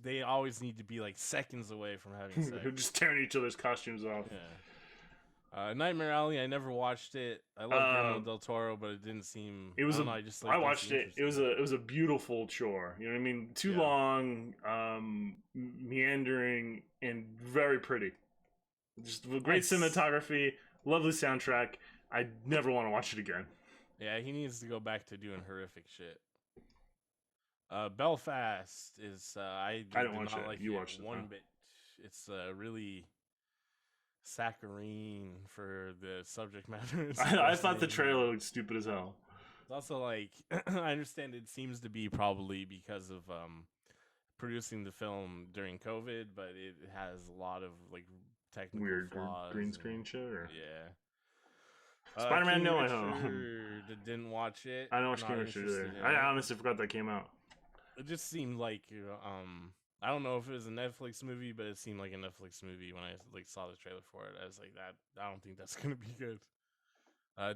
They always need to be like seconds away from having sex. They're just tearing each other's costumes off. Yeah. Nightmare Alley. I never watched it. I love Guillermo del Toro, but it didn't seem. It was I don't know. I just like. I watched it. It was a beautiful chore. You know what I mean? Too long, meandering, and very pretty. Just great cinematography, lovely soundtrack. I never want to watch it again. Yeah, he needs to go back to doing horrific shit. Belfast is I I didn't did watch not it. like You it watched it, one huh? bit. It's really saccharine for the subject matter. I thought the trailer looked stupid as hell. It's also like I understand it seems to be probably because of producing the film during COVID, but it has a lot of like technical Weird flaws. green screen shit. Or Yeah. Spider-Man King No Way Richard Home. didn't watch it. I don't watch Not King Richard either. interested in I it. honestly forgot that came out. It just seemed like I don't know if it was a Netflix movie, but it seemed like a Netflix movie when I like saw the trailer for it. I was like, that I don't think that's gonna be good.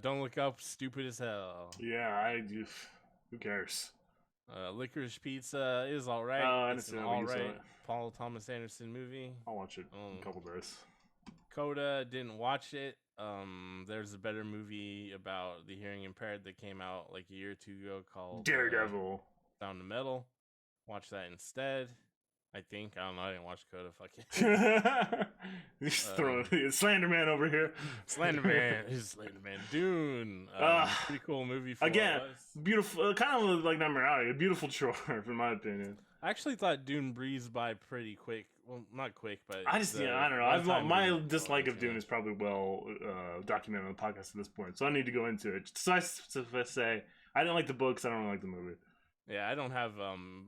Don't Look Up, stupid as hell. Yeah, I do. Who cares? Licorice Pizza is all right. Oh, I It's an understand what all you saw right it. Paul Thomas Anderson movie. I'll watch it in a couple days. Coda, didn't watch it. There's a better movie about the hearing impaired that came out like a year or two ago called Daredevil. Sound of Metal. Watch that instead. I think. I don't know. I didn't watch Coda. Fuck it. Just throwing Slenderman over here. Slenderman. Slenderman. Dune. Pretty cool movie for again, what it was. beautiful. Kind of like Nightmare Alley. A beautiful chore, in my opinion. I actually thought Dune breezed by pretty quick. Well, not quick, but I don't know. My dislike of Dune is probably well documented on the podcast at this point, so I need to go into it. So I say I didn't like the books. I don't really like the movie. Yeah, I don't have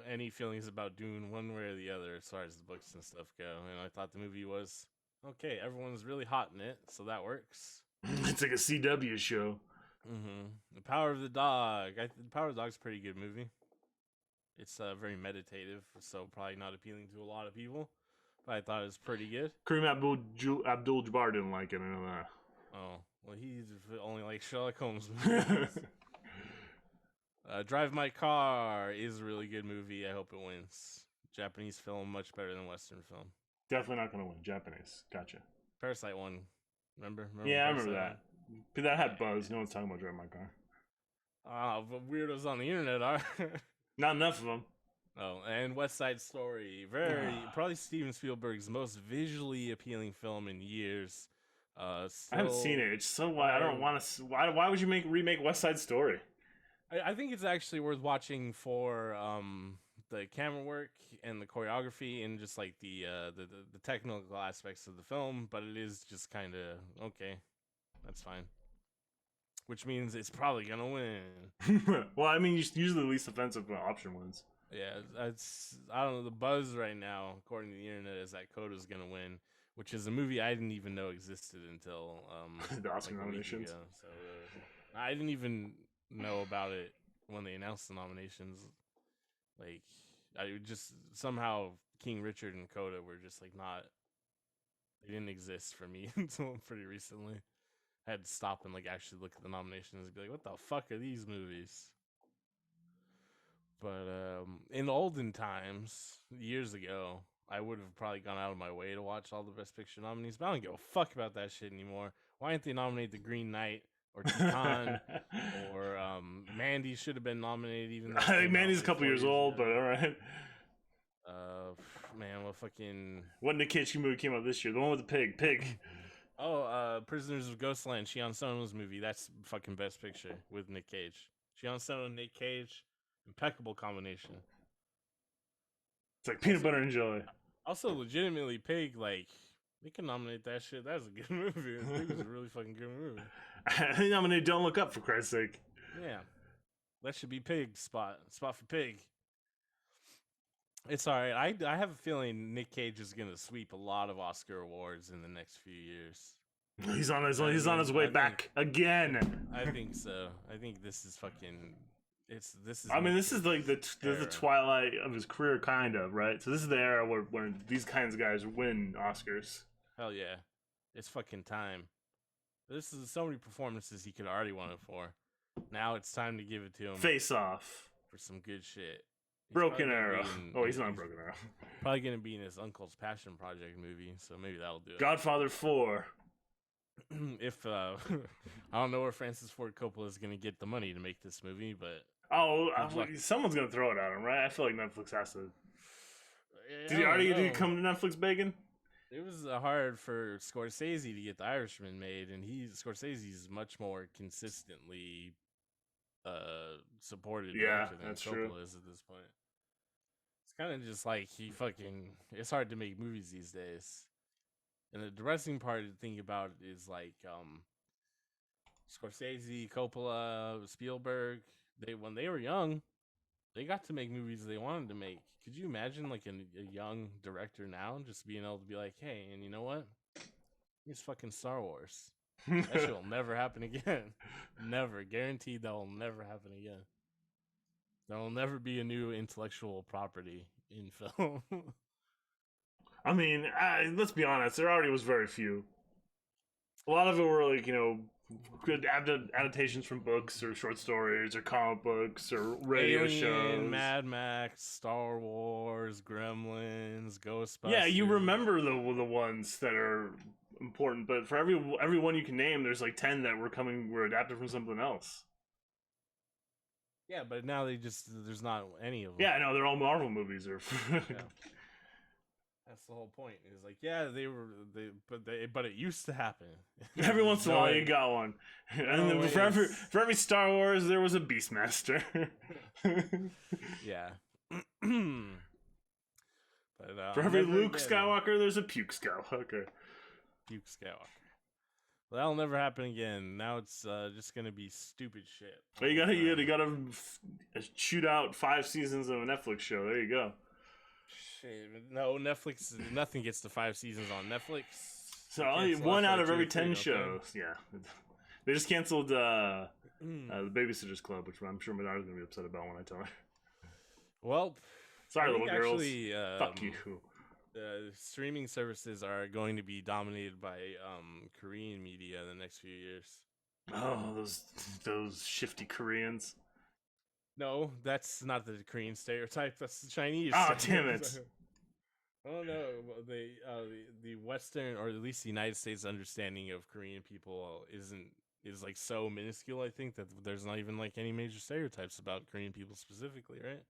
any feelings about Dune one way or the other as far as the books and stuff go. And I thought the movie was okay. Everyone's really hot in it, so that works. It's like a CW show. The Power of the Dog. The Power of the Dog's a pretty good movie. It's very meditative, so probably not appealing to a lot of people. But I thought it was pretty good. Kareem Abdul-Jabbar didn't like it. I know that. Oh, well, he's only like Sherlock Holmes movies. Drive My Car is a really good movie. I hope it wins. Japanese film, much better than Western film. Definitely not going to win. Japanese. Gotcha. Parasite won. Remember yeah, I remember that. But that had buzz. No one's talking about Drive My Car. But weirdos on the internet are. Not enough of them. Oh, and West Side Story. Probably Steven Spielberg's most visually appealing film in years. I haven't seen it. It's so why I don't want to. Why would you remake West Side Story? I think it's actually worth watching for the camera work and the choreography and just like the technical aspects of the film. But it is just kind of okay. That's fine. Which means it's probably gonna win. Well, I mean, usually the least offensive option wins. Yeah, I don't know. The buzz right now, according to the internet, is that Coda's gonna win, which is a movie I didn't even know existed until the Oscar like nominations. So I didn't even know about it when they announced the nominations. Like, I just somehow King Richard and Coda were just like not. They didn't exist for me until pretty recently. I had to stop and like actually look at the nominations and be like, what the fuck are these movies? But in olden times, years ago, I would have probably gone out of my way to watch all the Best Picture nominees, but I don't give a fuck about that shit anymore. Why didn't they nominate The Green Knight or Titan, or Mandy should have been nominated even though I it think came out Mandy's a like couple 4 years years old, ago. but all right. Man, what fucking What Nick Cage movie came out this year? The one with the pig. Pig. Prisoners of Ghostland, Shion Sono's movie. That's fucking best picture with Nick Cage. Shion Sono, Nick Cage, impeccable combination. It's like peanut butter and jelly. Also, legitimately, Pig, like, they can nominate that shit. That was a good movie. Pig was a really fucking good movie. I nominated Don't Look Up, for Christ's sake. Yeah. That should be Pig spot. Spot for Pig. It's alright. I have a feeling Nick Cage is gonna sweep a lot of Oscar awards in the next few years. He's on his way back again. I think so. I think this is fucking. This is. I mean, Nick this is like the era. twilight of his career, kind of, right? So this is the era where these kinds of guys win Oscars. Hell yeah, it's fucking time. This is so many performances he could already won it for. Now it's time to give it to him. Face Off. For some good shit. Broken Arrow. He's not Broken Arrow. Probably gonna be in his uncle's Passion Project movie, so maybe that'll do it. Godfather 4. If I don't know where Francis Ford Coppola is gonna get the money to make this movie, but someone's gonna throw it at him, right? I feel like Netflix has to. Did he come to Netflix begging? It was hard for Scorsese to get The Irishman made, and Scorsese's much more consistently supported director than Coppola is at this point. It's kind of just like it's hard to make movies these days. And the depressing part to think about is like Scorsese, Coppola, Spielberg, when they were young, they got to make movies they wanted to make. Could you imagine like a young director now just being able to be like, hey, and you know what? Here's fucking Star Wars. That shit will never happen again. Never. Guaranteed that will never happen again. There will never be a new intellectual property in film. I mean, let's be honest. There already was very few. A lot of it were like, good adaptations from books or short stories or comic books or radio shows. Mad Max, Star Wars, Gremlins, Ghostbusters. Yeah, you remember the ones that are important, but for every one you can name, there's like 10 that were adapted from something else. Yeah, but now there's not any of them. Yeah, no, they're all Marvel movies. Yeah. That's the whole point. It's like, yeah, but it used to happen. Every once in a while, you got one, and then for every Star Wars, there was a Beastmaster. Yeah. But for every Luke Skywalker, there's a Puke Skywalker. Puke Skywalker. Well, that'll never happen again. Now it's just gonna be stupid shit. Well, you gotta shoot out 5 seasons of a Netflix show. There you go. Shit, no, Netflix. Nothing gets to 5 seasons on Netflix. So 1 out of every 10 shows. Yeah, they just canceled the Babysitters Club, which I'm sure my daughter's gonna be upset about when I tell her. Well, sorry, little girls. Fuck you. Streaming services are going to be dominated by Korean media in the next few years. Oh, those shifty Koreans. No, that's not the Korean stereotype. That's the Chinese. Oh, damn it! Oh no, the Western, or at least the United States understanding of Korean people is like so minuscule. I think that there's not even like any major stereotypes about Korean people specifically, right?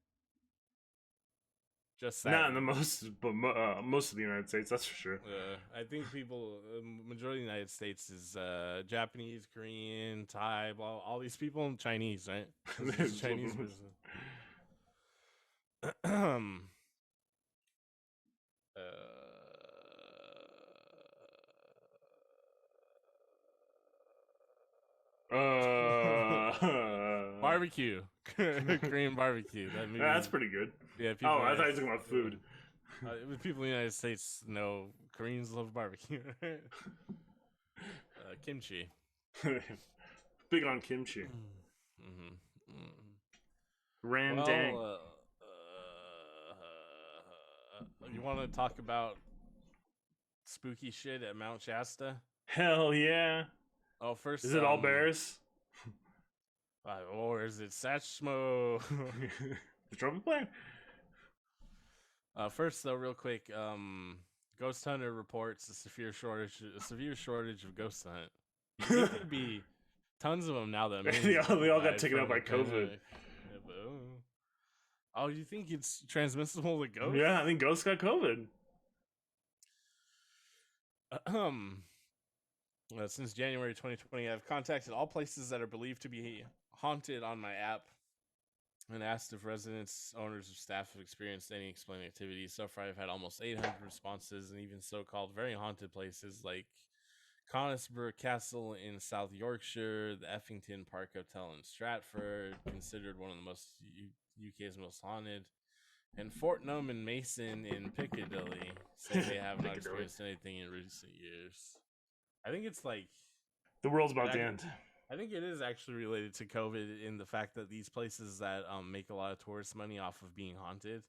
Just that. Not in the most of the United States, that's for sure. I think majority of the United States is Japanese, Korean, Thai, all these people, and Chinese, right? Chinese business. Barbecue. Korean barbecue. That movie. That's pretty good. Yeah. I thought you were talking about food. People in the United States know Koreans love barbecue. Kimchi. Big on kimchi. Randang. You want to talk about spooky shit at Mount Shasta? Hell yeah. Oh, first. Is it all bears? Or is it Satchmo? The trumpet player? First, though, real quick, Ghost Hunter reports a severe shortage of ghost hunt. tons of them now. That they all got taken out by COVID. Yeah, but, oh, you think it's transmissible to ghosts? Yeah, I think ghosts got COVID. Since January 2020, I've contacted all places that are believed to be haunted on my app and asked if residents, owners, or staff have experienced any explained activities. So far, I've had almost 800 responses, and even so-called very haunted places like Conisbrough Castle in South Yorkshire, the Effington Park Hotel in Stratford, considered one of the most UK's most haunted, and Fortnum and Mason in Piccadilly say they have not experienced anything in recent years. I think it's like the world's about to end. I think it is actually related to COVID in the fact that these places that make a lot of tourist money off of being haunted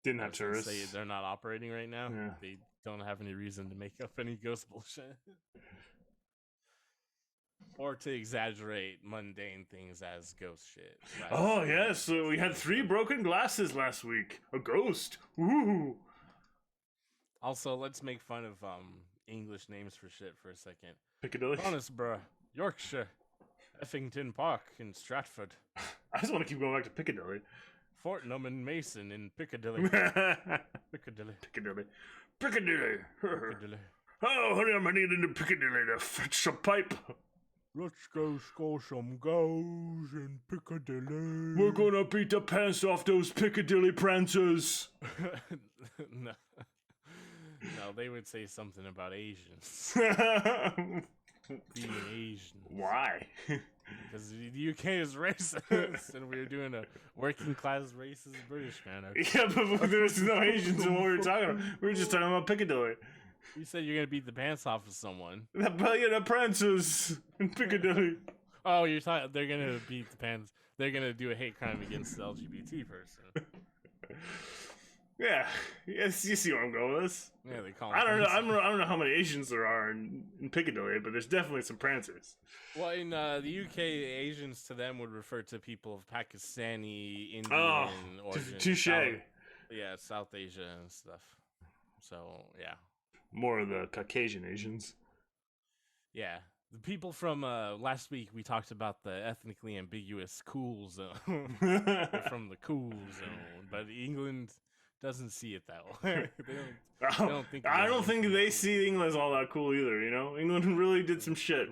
didn't have tourists. They're not operating right now. Yeah. They don't have any reason to make up any ghost bullshit. Or to exaggerate mundane things as ghost shit. Oh, yes. So we had 3 broken glasses last week. A ghost. Ooh. Also, let's make fun of English names for shit for a second. Piccadilly. Conisbrough, Yorkshire, Effington Park in Stratford. I just want to keep going back to Piccadilly. Fortnum and Mason in Piccadilly. Piccadilly. Piccadilly. Piccadilly. Piccadilly. Oh, honey, I'm heading into Piccadilly to fetch some pipe. Let's go score some goals in Piccadilly. We're gonna beat the pants off those Piccadilly prancers. No. No, they would say something about Asians. Being Asian. Why? Because the UK is racist, and we were doing a working class racist British man. Yeah, but there's no Asians in what we were talking about. We were just talking about Piccadilly. You said you're gonna beat the pants off of someone. The prancers in Piccadilly. Oh, you're talking. They're gonna beat the pants. They're gonna do a hate crime against the LGBT person. Yeah, yes, you see where I'm going with this. Yeah, they call. I don't know how many Asians there are in Piccadilly, but there's definitely some prancers. Well, in the UK, Asians to them would refer to people of Pakistani, Indian origin. Touche. South Asia and stuff. So yeah. More of the Caucasian Asians. Yeah. The people from last week, we talked about the ethnically ambiguous cool zone. They're from the cool zone. But England doesn't see it that way. I don't think they see England as all that cool either, you know? England really did some shit.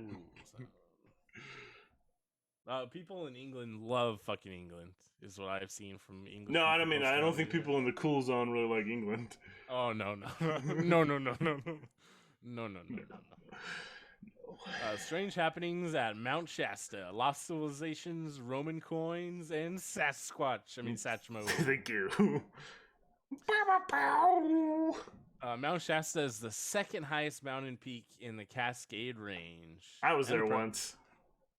People in England love fucking England, is what I've seen from England. No, I don't think people in the cool zone really like England. Oh, no. No. Strange happenings at Mount Shasta, lost civilizations, Roman coins, and Sasquatch. I mean, Satchmo. Thank you. Mount Shasta is the second highest mountain peak in the Cascade Range. I was there once.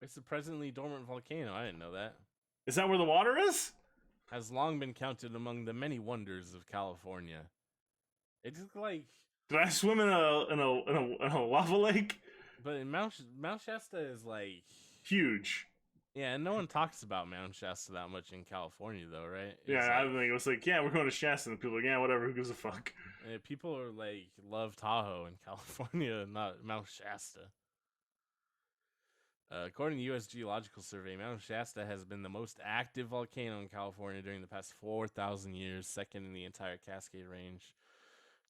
It's a presently dormant volcano. I didn't know that. Is that where the water is? Has long been counted among the many wonders of California. It's like. Did I swim in a lava lake? But Mount Shasta is like huge. Yeah, and no one talks about Mount Shasta that much in California, though, right? I think it was like, yeah, we're going to Shasta, and people are like, yeah, whatever, who gives a fuck? And people are like, love Tahoe in California, not Mount Shasta. According to the U.S. Geological Survey, Mount Shasta has been the most active volcano in California during the past 4,000 years, second in the entire Cascade Range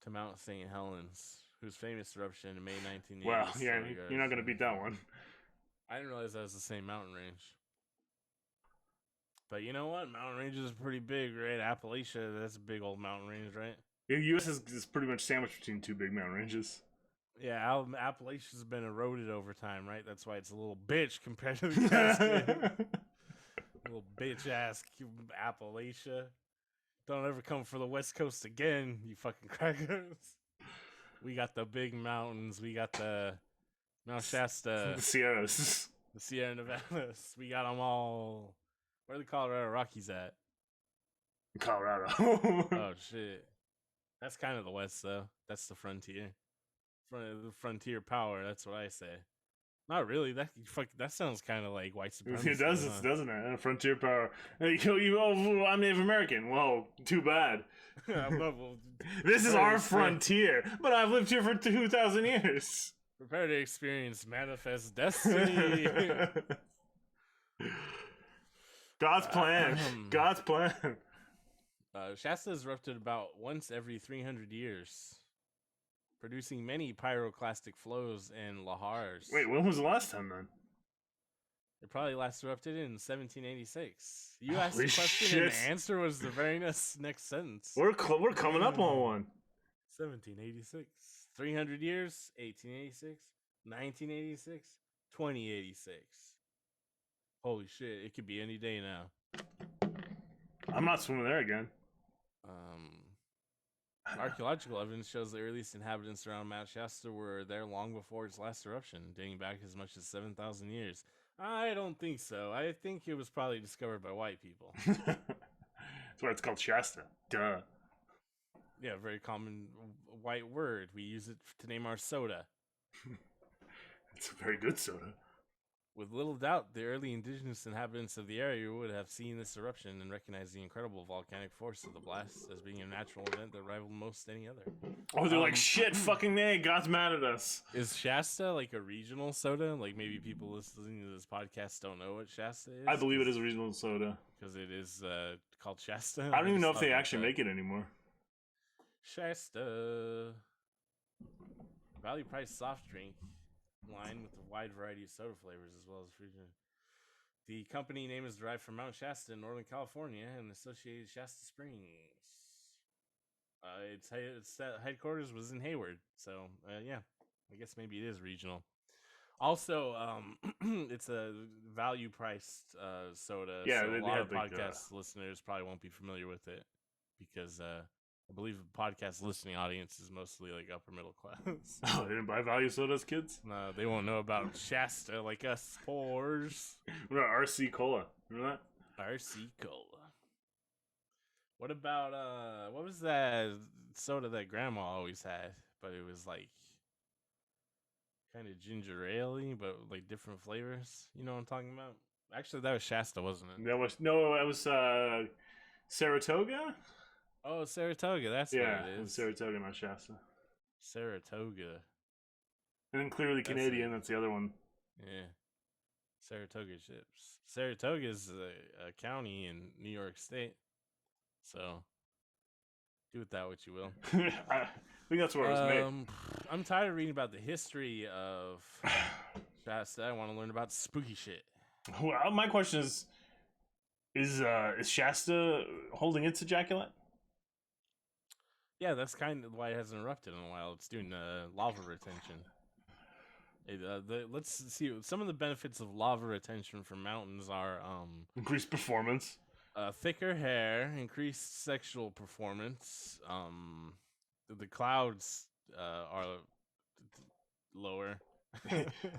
to Mount St. Helens, whose famous eruption in May 1980. Well, yeah, you're not going to beat that one. I didn't realize that was the same mountain range. But you know what? Mountain ranges are pretty big, right? Appalachia, that's a big old mountain range, right? The U.S. is pretty much sandwiched between 2 big mountain ranges. Yeah, Appalachia's been eroded over time, right? That's why it's a little bitch compared to the Cascade. Little bitch-ass Appalachia. Don't ever come for the West Coast again, you fucking crackers. We got the big mountains. We got the Mount Shasta. The Sierras. The Sierra Nevadas. We got them all. Where are the Colorado Rockies at? Colorado. Oh, shit. That's kind of the West, though. That's the frontier. The frontier power, that's what I say. Not really. That sounds kind of like white supremacy. It does, doesn't it? Frontier power. I'm Native American. Well, too bad. This is our frontier, but I've lived here for 2,000 years. Prepare to experience manifest destiny. God's plan. God's plan. Shasta is erupted about once every 300 years, producing many pyroclastic flows and lahars. Wait, when was the last time then? It probably last erupted in 1786. You asked Holy the question, shit. and the answer was the very next sentence. We're coming up on one. 1786. 300 years, 1886, 1986, 2086. Holy shit, it could be any day now. I'm not swimming there again. Archaeological evidence shows the earliest inhabitants around Mount Shasta were there long before its last eruption, dating back as much as 7,000 years. I don't think so. I think it was probably discovered by white people. That's why it's called Shasta. Duh. Yeah, very common white word. We use it to name our soda. It's a very good soda. With little doubt, the early indigenous inhabitants of the area would have seen this eruption and recognized the incredible volcanic force of the blast as being a natural event that rivaled most any other. Oh, they're like, shit, fucking nay, God's mad at us. Is Shasta like a regional soda? Like maybe people listening to this podcast don't know what Shasta is? I believe it is a regional soda. Because it is called Shasta? I don't even know if they actually make it anymore. Shasta. Value price soft drink line with a wide variety of soda flavors as well as fruit. The company name is derived from Mount Shasta in Northern California and associated Shasta Springs. Its headquarters was in Hayward, so yeah, I guess maybe it is regional. Also, it's a value priced soda. Yeah, so a lot of like podcast listeners probably won't be familiar with it because I believe the podcast listening audience is mostly like upper middle class. Oh, they didn't buy value sodas, kids? No, they won't know about Shasta like us poors. What about RC Cola? Remember that? RC Cola. What about what was that soda that grandma always had? But it was like kind of ginger ale-y, but like different flavors. You know what I'm talking about? Actually, that was Shasta, wasn't it? That was Saratoga? Oh, Saratoga. That's what it is. Saratoga, not Shasta. Saratoga. And then clearly Canadian. That's the other one. Yeah. Saratoga chips. Saratoga is a county in New York State. So, do with that what you will. I think that's where it was made. I'm tired of reading about the history of Shasta. I want to learn about spooky shit. Well, my question is Shasta holding its ejaculate? Yeah, that's kind of why it hasn't erupted in a while. It's doing lava retention. Let's see. Some of the benefits of lava retention from mountains are increased performance, thicker hair, increased sexual performance. The clouds are lower.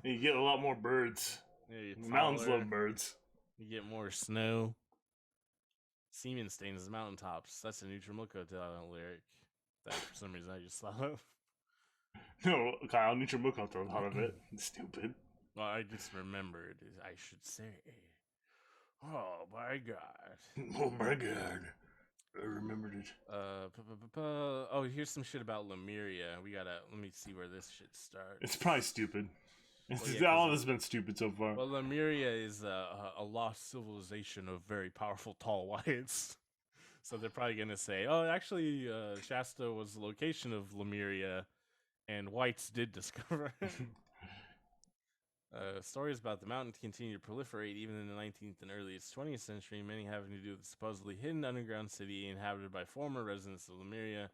You get a lot more birds. Yeah, mountains love birds. You get more snow. Semen stains the mountaintops. That's a Neutral Milk Hotel lyric that for some reason I just thought of. No, Kyle, Neutral Milk Hotel thought of it. Stupid. Well, I just remembered, I should say. Oh my god. Oh my god. I remembered it. Oh, here's some shit about Lemuria. Let me see where this shit starts. It's probably stupid. All of this has been stupid so far. Well, Lemuria is a lost civilization of very powerful tall whites. So they're probably going to say, oh, actually, Shasta was the location of Lemuria, and whites did discover it. Stories about the mountain continue to proliferate even in the 19th and earliest 20th century, many having to do with the supposedly hidden underground city inhabited by former residents of Lemuria,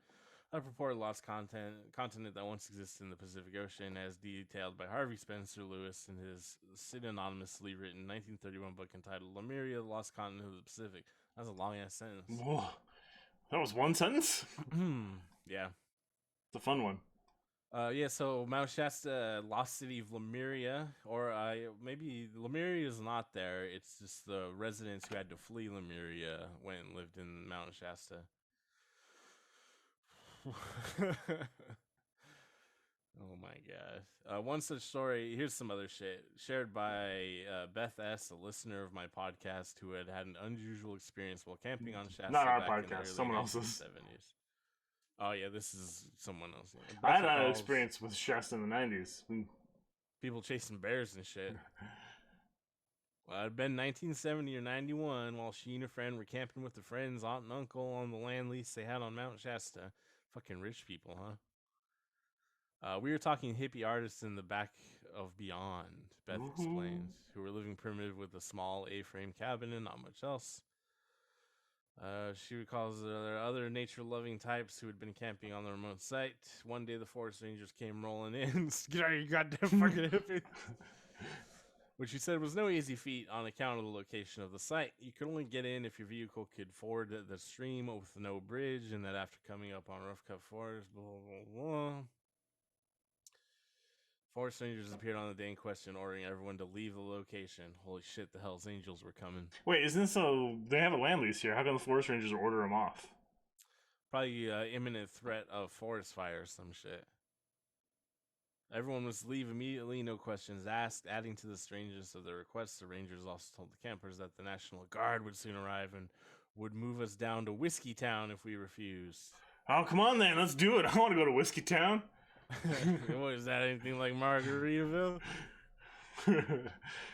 a purported lost continent that once existed in the Pacific Ocean, as detailed by Harvey Spencer Lewis in his synonymously written 1931 book entitled Lemuria, the Lost Continent of the Pacific. That's a long-ass sentence. Whoa. That was one sentence? Yeah. It's a fun one. Yeah, so Mount Shasta, lost city of Lemuria, or maybe Lemuria is not there. It's just the residents who had to flee Lemuria went and lived in Mount Shasta. Oh my god. One such story, here's some other shit, shared by Beth S., a listener of my podcast who had an unusual experience while camping on Shasta. Not our podcast, someone else's. 70s. Oh yeah, this is someone else. I had an experience with Shasta in the 90s. People chasing bears and shit. Well, it'd been 1970 or 91 while she and her friend were camping with their friends, aunt and uncle, on the land lease they had on Mount Shasta. Fucking rich people, huh? We were talking hippie artists in the back of Beyond, Beth Ooh. explained, who were living primitive with a small A-frame cabin and not much else. She recalls there are other nature-loving types who had been camping on the remote site. One day, the forest rangers came rolling in. Get out, you goddamn fucking hippie! Which she said was no easy feat on account of the location of the site. You could only get in if your vehicle could ford the stream with no bridge, and that after coming up on rough cut forest, blah blah blah. Forest rangers appeared on the day in question, ordering everyone to leave the location. Holy shit, the Hells Angels were coming. Wait, isn't this so? They have a land lease here. How come the forest rangers order them off? Probably imminent threat of forest fire or some shit. Everyone must leave immediately, no questions asked. Adding to the strangeness of the request, the rangers also told the campers that the National Guard would soon arrive and would move us down to Whiskey Town if we refused. Oh, come on then, let's do it. I want to go to Whiskey Town. What is that? Anything like Margaritaville?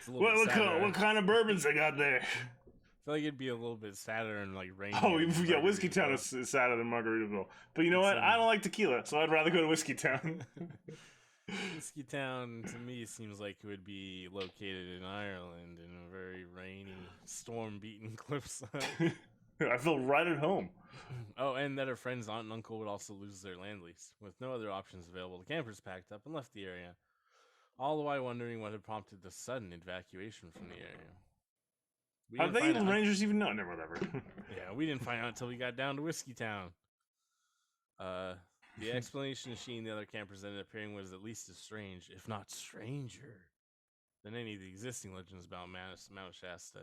What kind of bourbons they got there? I feel like it'd be a little bit sadder and like rainy. Oh yeah, Whiskey Town is sadder than Margaritaville. But you know what? I don't like tequila, so I'd rather go to Whiskey Town. Whiskey Town to me seems like it would be located in Ireland in a very rainy, storm-beaten cliffside. I feel right at home. Oh, and that her friend's aunt and uncle would also lose their land lease. With no other options available, the campers packed up and left the area, all the while wondering what had prompted the sudden evacuation from the area. How they the Rangers even know? Never, whatever. Yeah, we didn't find out until we got down to Whiskey Town. The explanation she and the other campers ended up hearing was at least as strange, if not stranger, than any of the existing legends about Mount Shasta.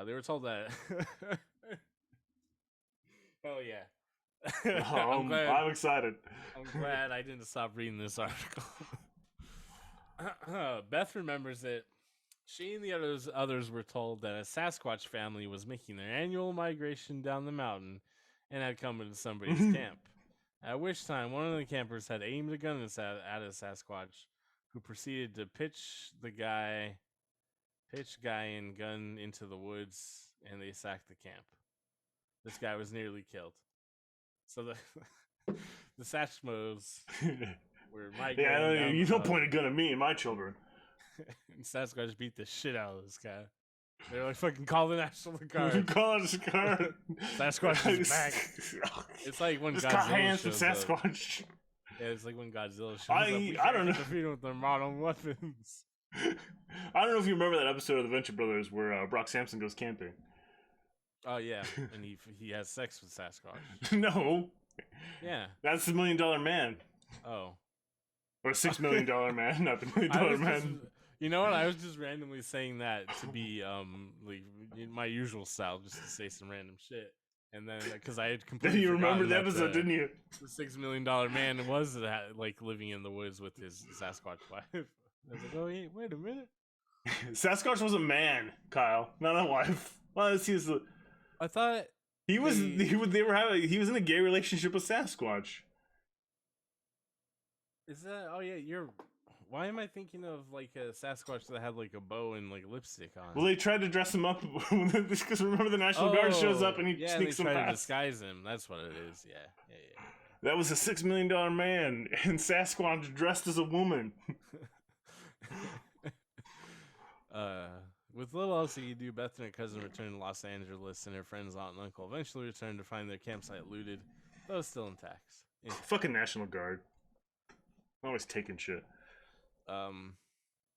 They were told that. Oh yeah. I'm excited. I'm glad I didn't stop reading this article. Beth remembers that she and the others were told that a Sasquatch family was making their annual migration down the mountain and had come into somebody's camp. At which time, one of the campers had aimed a gun at a Sasquatch, who proceeded to pitch guy and gun into the woods, and they sacked the camp. This guy was nearly killed. So the Satchmos were migrating. Yeah, you don't point a gun at me and my children. And Sasquatch beat the shit out of this guy. They're like, fucking call the National Guard. Call the Guard. Sasquatch is back. It's like when Godzilla shows Sasquatch. Up. Yeah, it's like when Godzilla shows up. I don't know. Defeat him with their modern weapons. I don't know if you remember that episode of the Venture Brothers where Brock Sampson goes camping. Oh yeah, and he has sex with Sasquatch. No. Yeah. That's the $1 Million Man. Oh. Or $6 Million Man, not the $1 Million Man. You know what? I was just randomly saying that to be like my usual style, just to say some random shit. And then because I had completely you remember the episode, didn't you? The $6 Million Man was like living in the woods with his Sasquatch wife. I was like, oh wait a minute. Sasquatch was a man, Kyle, not a wife. Well, he was. I thought he was. He was in a gay relationship with Sasquatch. Is that? Oh yeah, Why am I thinking of like a Sasquatch that had like a bow and like lipstick on? Well, they tried to dress him up because remember the National Guard shows up and he sneaks him past. They try to disguise him. That's what it is. Yeah. That was a $6 Million Man, and Sasquatch dressed as a woman. With little else that you do, Beth and her cousin returned to Los Angeles, and her friends, aunt and uncle, eventually returned to find their campsite looted, though still intact. Fucking National Guard. Always taking shit.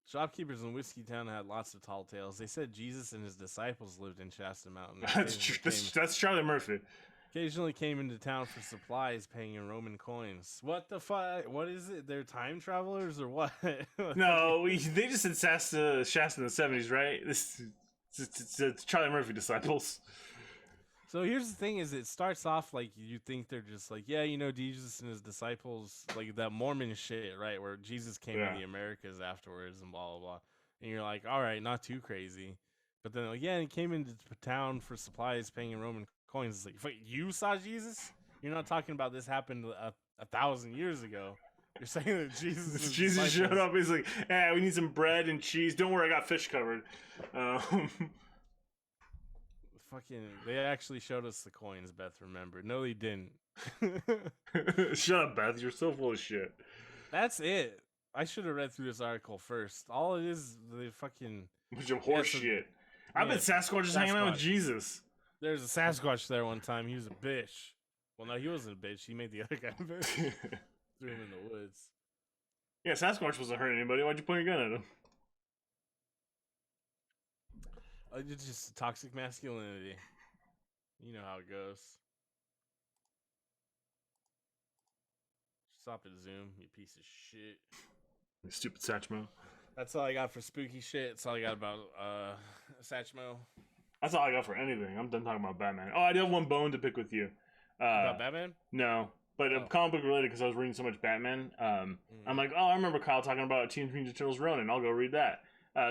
Shopkeepers in Whiskey Town had lots of tall tales. They said Jesus and his disciples lived in Shasta Mountain. That's true. That's Charlie Murphy. Occasionally came into town for supplies, paying in Roman coins. What the fuck? What is it? They're time travelers or what? No, they just said Shasta in the 70s, right? It's Charlie Murphy disciples. So here's the thing: is it starts off like you think they're just like, yeah, Jesus and his disciples, like that Mormon shit, right? Where Jesus came to the Americas afterwards and blah blah blah, and you're like, all right, not too crazy. But then, like, yeah, he came into town for supplies, paying in Roman coins. It's like, you saw Jesus? You're not talking about this happened a 1,000 years ago. You're saying that Jesus' Jesus showed disciples- up. He's like, "Hey, we need some bread and cheese. Don't worry, I got fish covered." Fucking, they actually showed us the coins, Beth. Remember? No, they didn't. Shut up, Beth. You're so full of shit. That's it. I should have read through this article first. All it is, the fucking Bunch of horse shit. I bet Sasquatch is hanging out with Jesus. There's a Sasquatch there one time. He was a bitch. Well, no, he wasn't a bitch. He made the other guy a bitch. Threw him in the woods. Yeah, Sasquatch wasn't hurting anybody. Why'd you point a gun at him? It's just toxic masculinity. You know how it goes. Stop it, Zoom, you piece of shit. You stupid Satchmo. That's all I got for spooky shit. That's all I got about Satchmo. That's all I got for anything. I'm done talking about Batman. Oh, I do have one bone to pick with you. About Batman? No, but comic book related because I was reading so much Batman. I'm like, oh, I remember Kyle talking about Teenage Mutant Ninja Turtles Ronin. I'll go read that.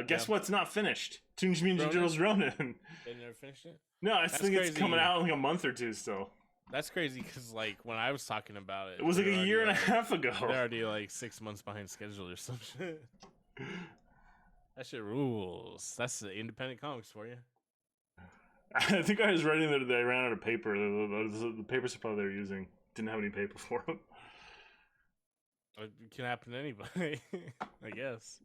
Guess what's not finished? Teenage Mutant Ninja Turtles Ronin. They never finished it? No, I think it's coming out in like a month or two still. That's crazy because, like, when I was talking about it, it was like a year and a half ago. They're already like 6 months behind schedule or some shit. That shit rules. That's the independent comics for you. I think I was writing that they ran out of paper. The paper supply they were using didn't have any paper for them. It can happen to anybody, I guess.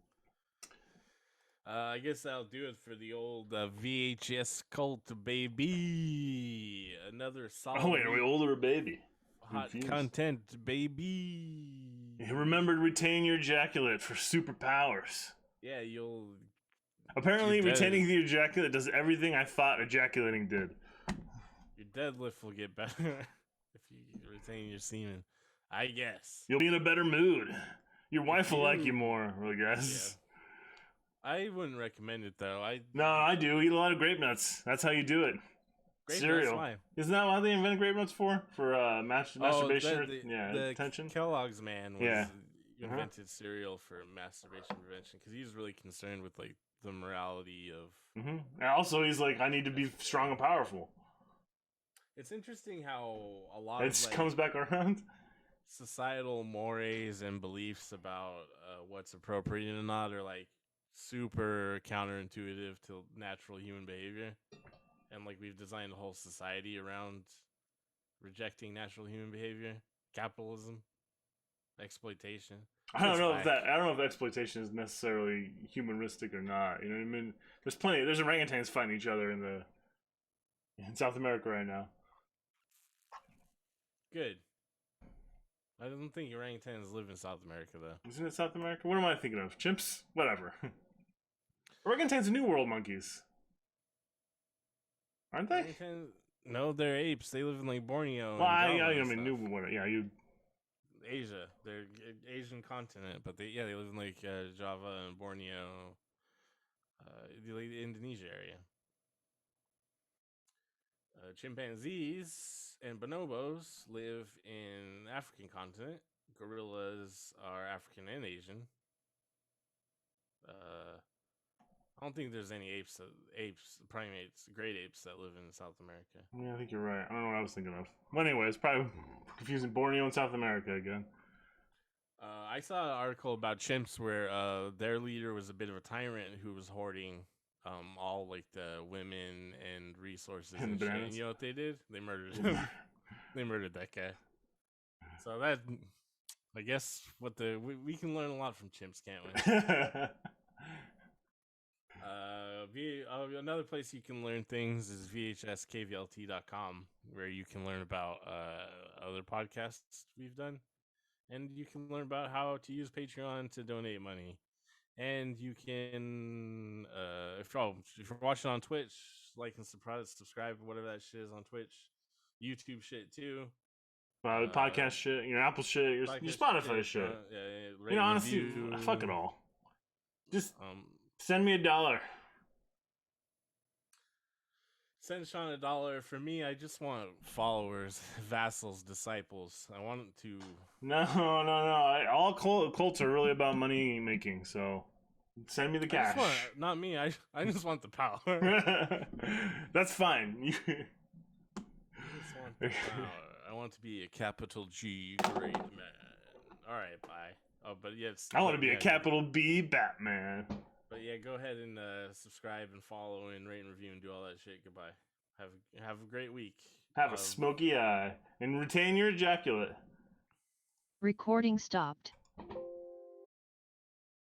I guess that'll do it for the old VHS cult, baby. Another solid. Oh wait, are we old or a baby? Hot content, baby. Remember to retain your ejaculate for superpowers. Yeah, you'll. Apparently, retaining the ejaculate does everything I thought ejaculating did. Your deadlift will get better if you retain your semen. I guess. You'll be in a better mood. Your wife will like you more, I guess. Yeah. I wouldn't recommend it though. No, I do. Eat a lot of grape nuts. That's how you do it. Grape cereal. Nuts, why? Isn't that why they invented grape nuts for? For masturbation? The attention? Kellogg's man was invented cereal for masturbation prevention because he was really concerned with like the morality of. And also, he's like, I need to be strong and powerful. It's interesting how a lot it of comes back around. Societal mores and beliefs about what's appropriate and not are like super counterintuitive to natural human behavior, and like we've designed a whole society around rejecting natural human behavior, capitalism, exploitation. I don't know if exploitation is necessarily humanistic or not. You know what I mean? There's orangutans fighting each other in South America right now. Good. I don't think orangutans live in South America though. Isn't it South America? What am I thinking of? Chimps? Whatever. Orangutans are New World monkeys. Aren't they? No, they're apes. They live in like Borneo. Well, I mean, New World. Yeah, Asia. They're Asian continent, but they live in like Java and Borneo, the Indonesia area. Chimpanzees and bonobos live in African continent. Gorillas are African and Asian. I don't think there's any primates, great apes that live in South America. Yeah, I think you're right. I don't know what I was thinking of. Well, anyway, it's probably confusing Borneo and South America again. I saw an article about chimps where their leader was a bit of a tyrant who was hoarding all like the women and resources and shit. And you know what they did? They murdered him. They murdered that guy. So that, I guess, we can learn a lot from chimps, can't we? Another place you can learn things is VHS KvLT.com, where you can learn about other podcasts we've done, and you can learn about how to use Patreon to donate money. And you can, if you're watching on Twitch, like and subscribe, whatever that shit is on Twitch, YouTube shit too. Podcast shit, your Apple shit, your Spotify shit. Honestly, fuck it all. Just send me $1. Send Sean $1. For me, I just want followers, vassals, disciples. I want to. No. All cults are really about money making. So send me the cash. Not me. I just want the power. That's fine. I just want the power. I want to be a capital G great man. All right, bye. Oh, but yes, I want to but be a yeah, capital B Batman. but yeah, go ahead and subscribe and follow and rate and review and do all that shit. Goodbye. Have a great week. Have a smoky eye and retain your ejaculate. Recording stopped.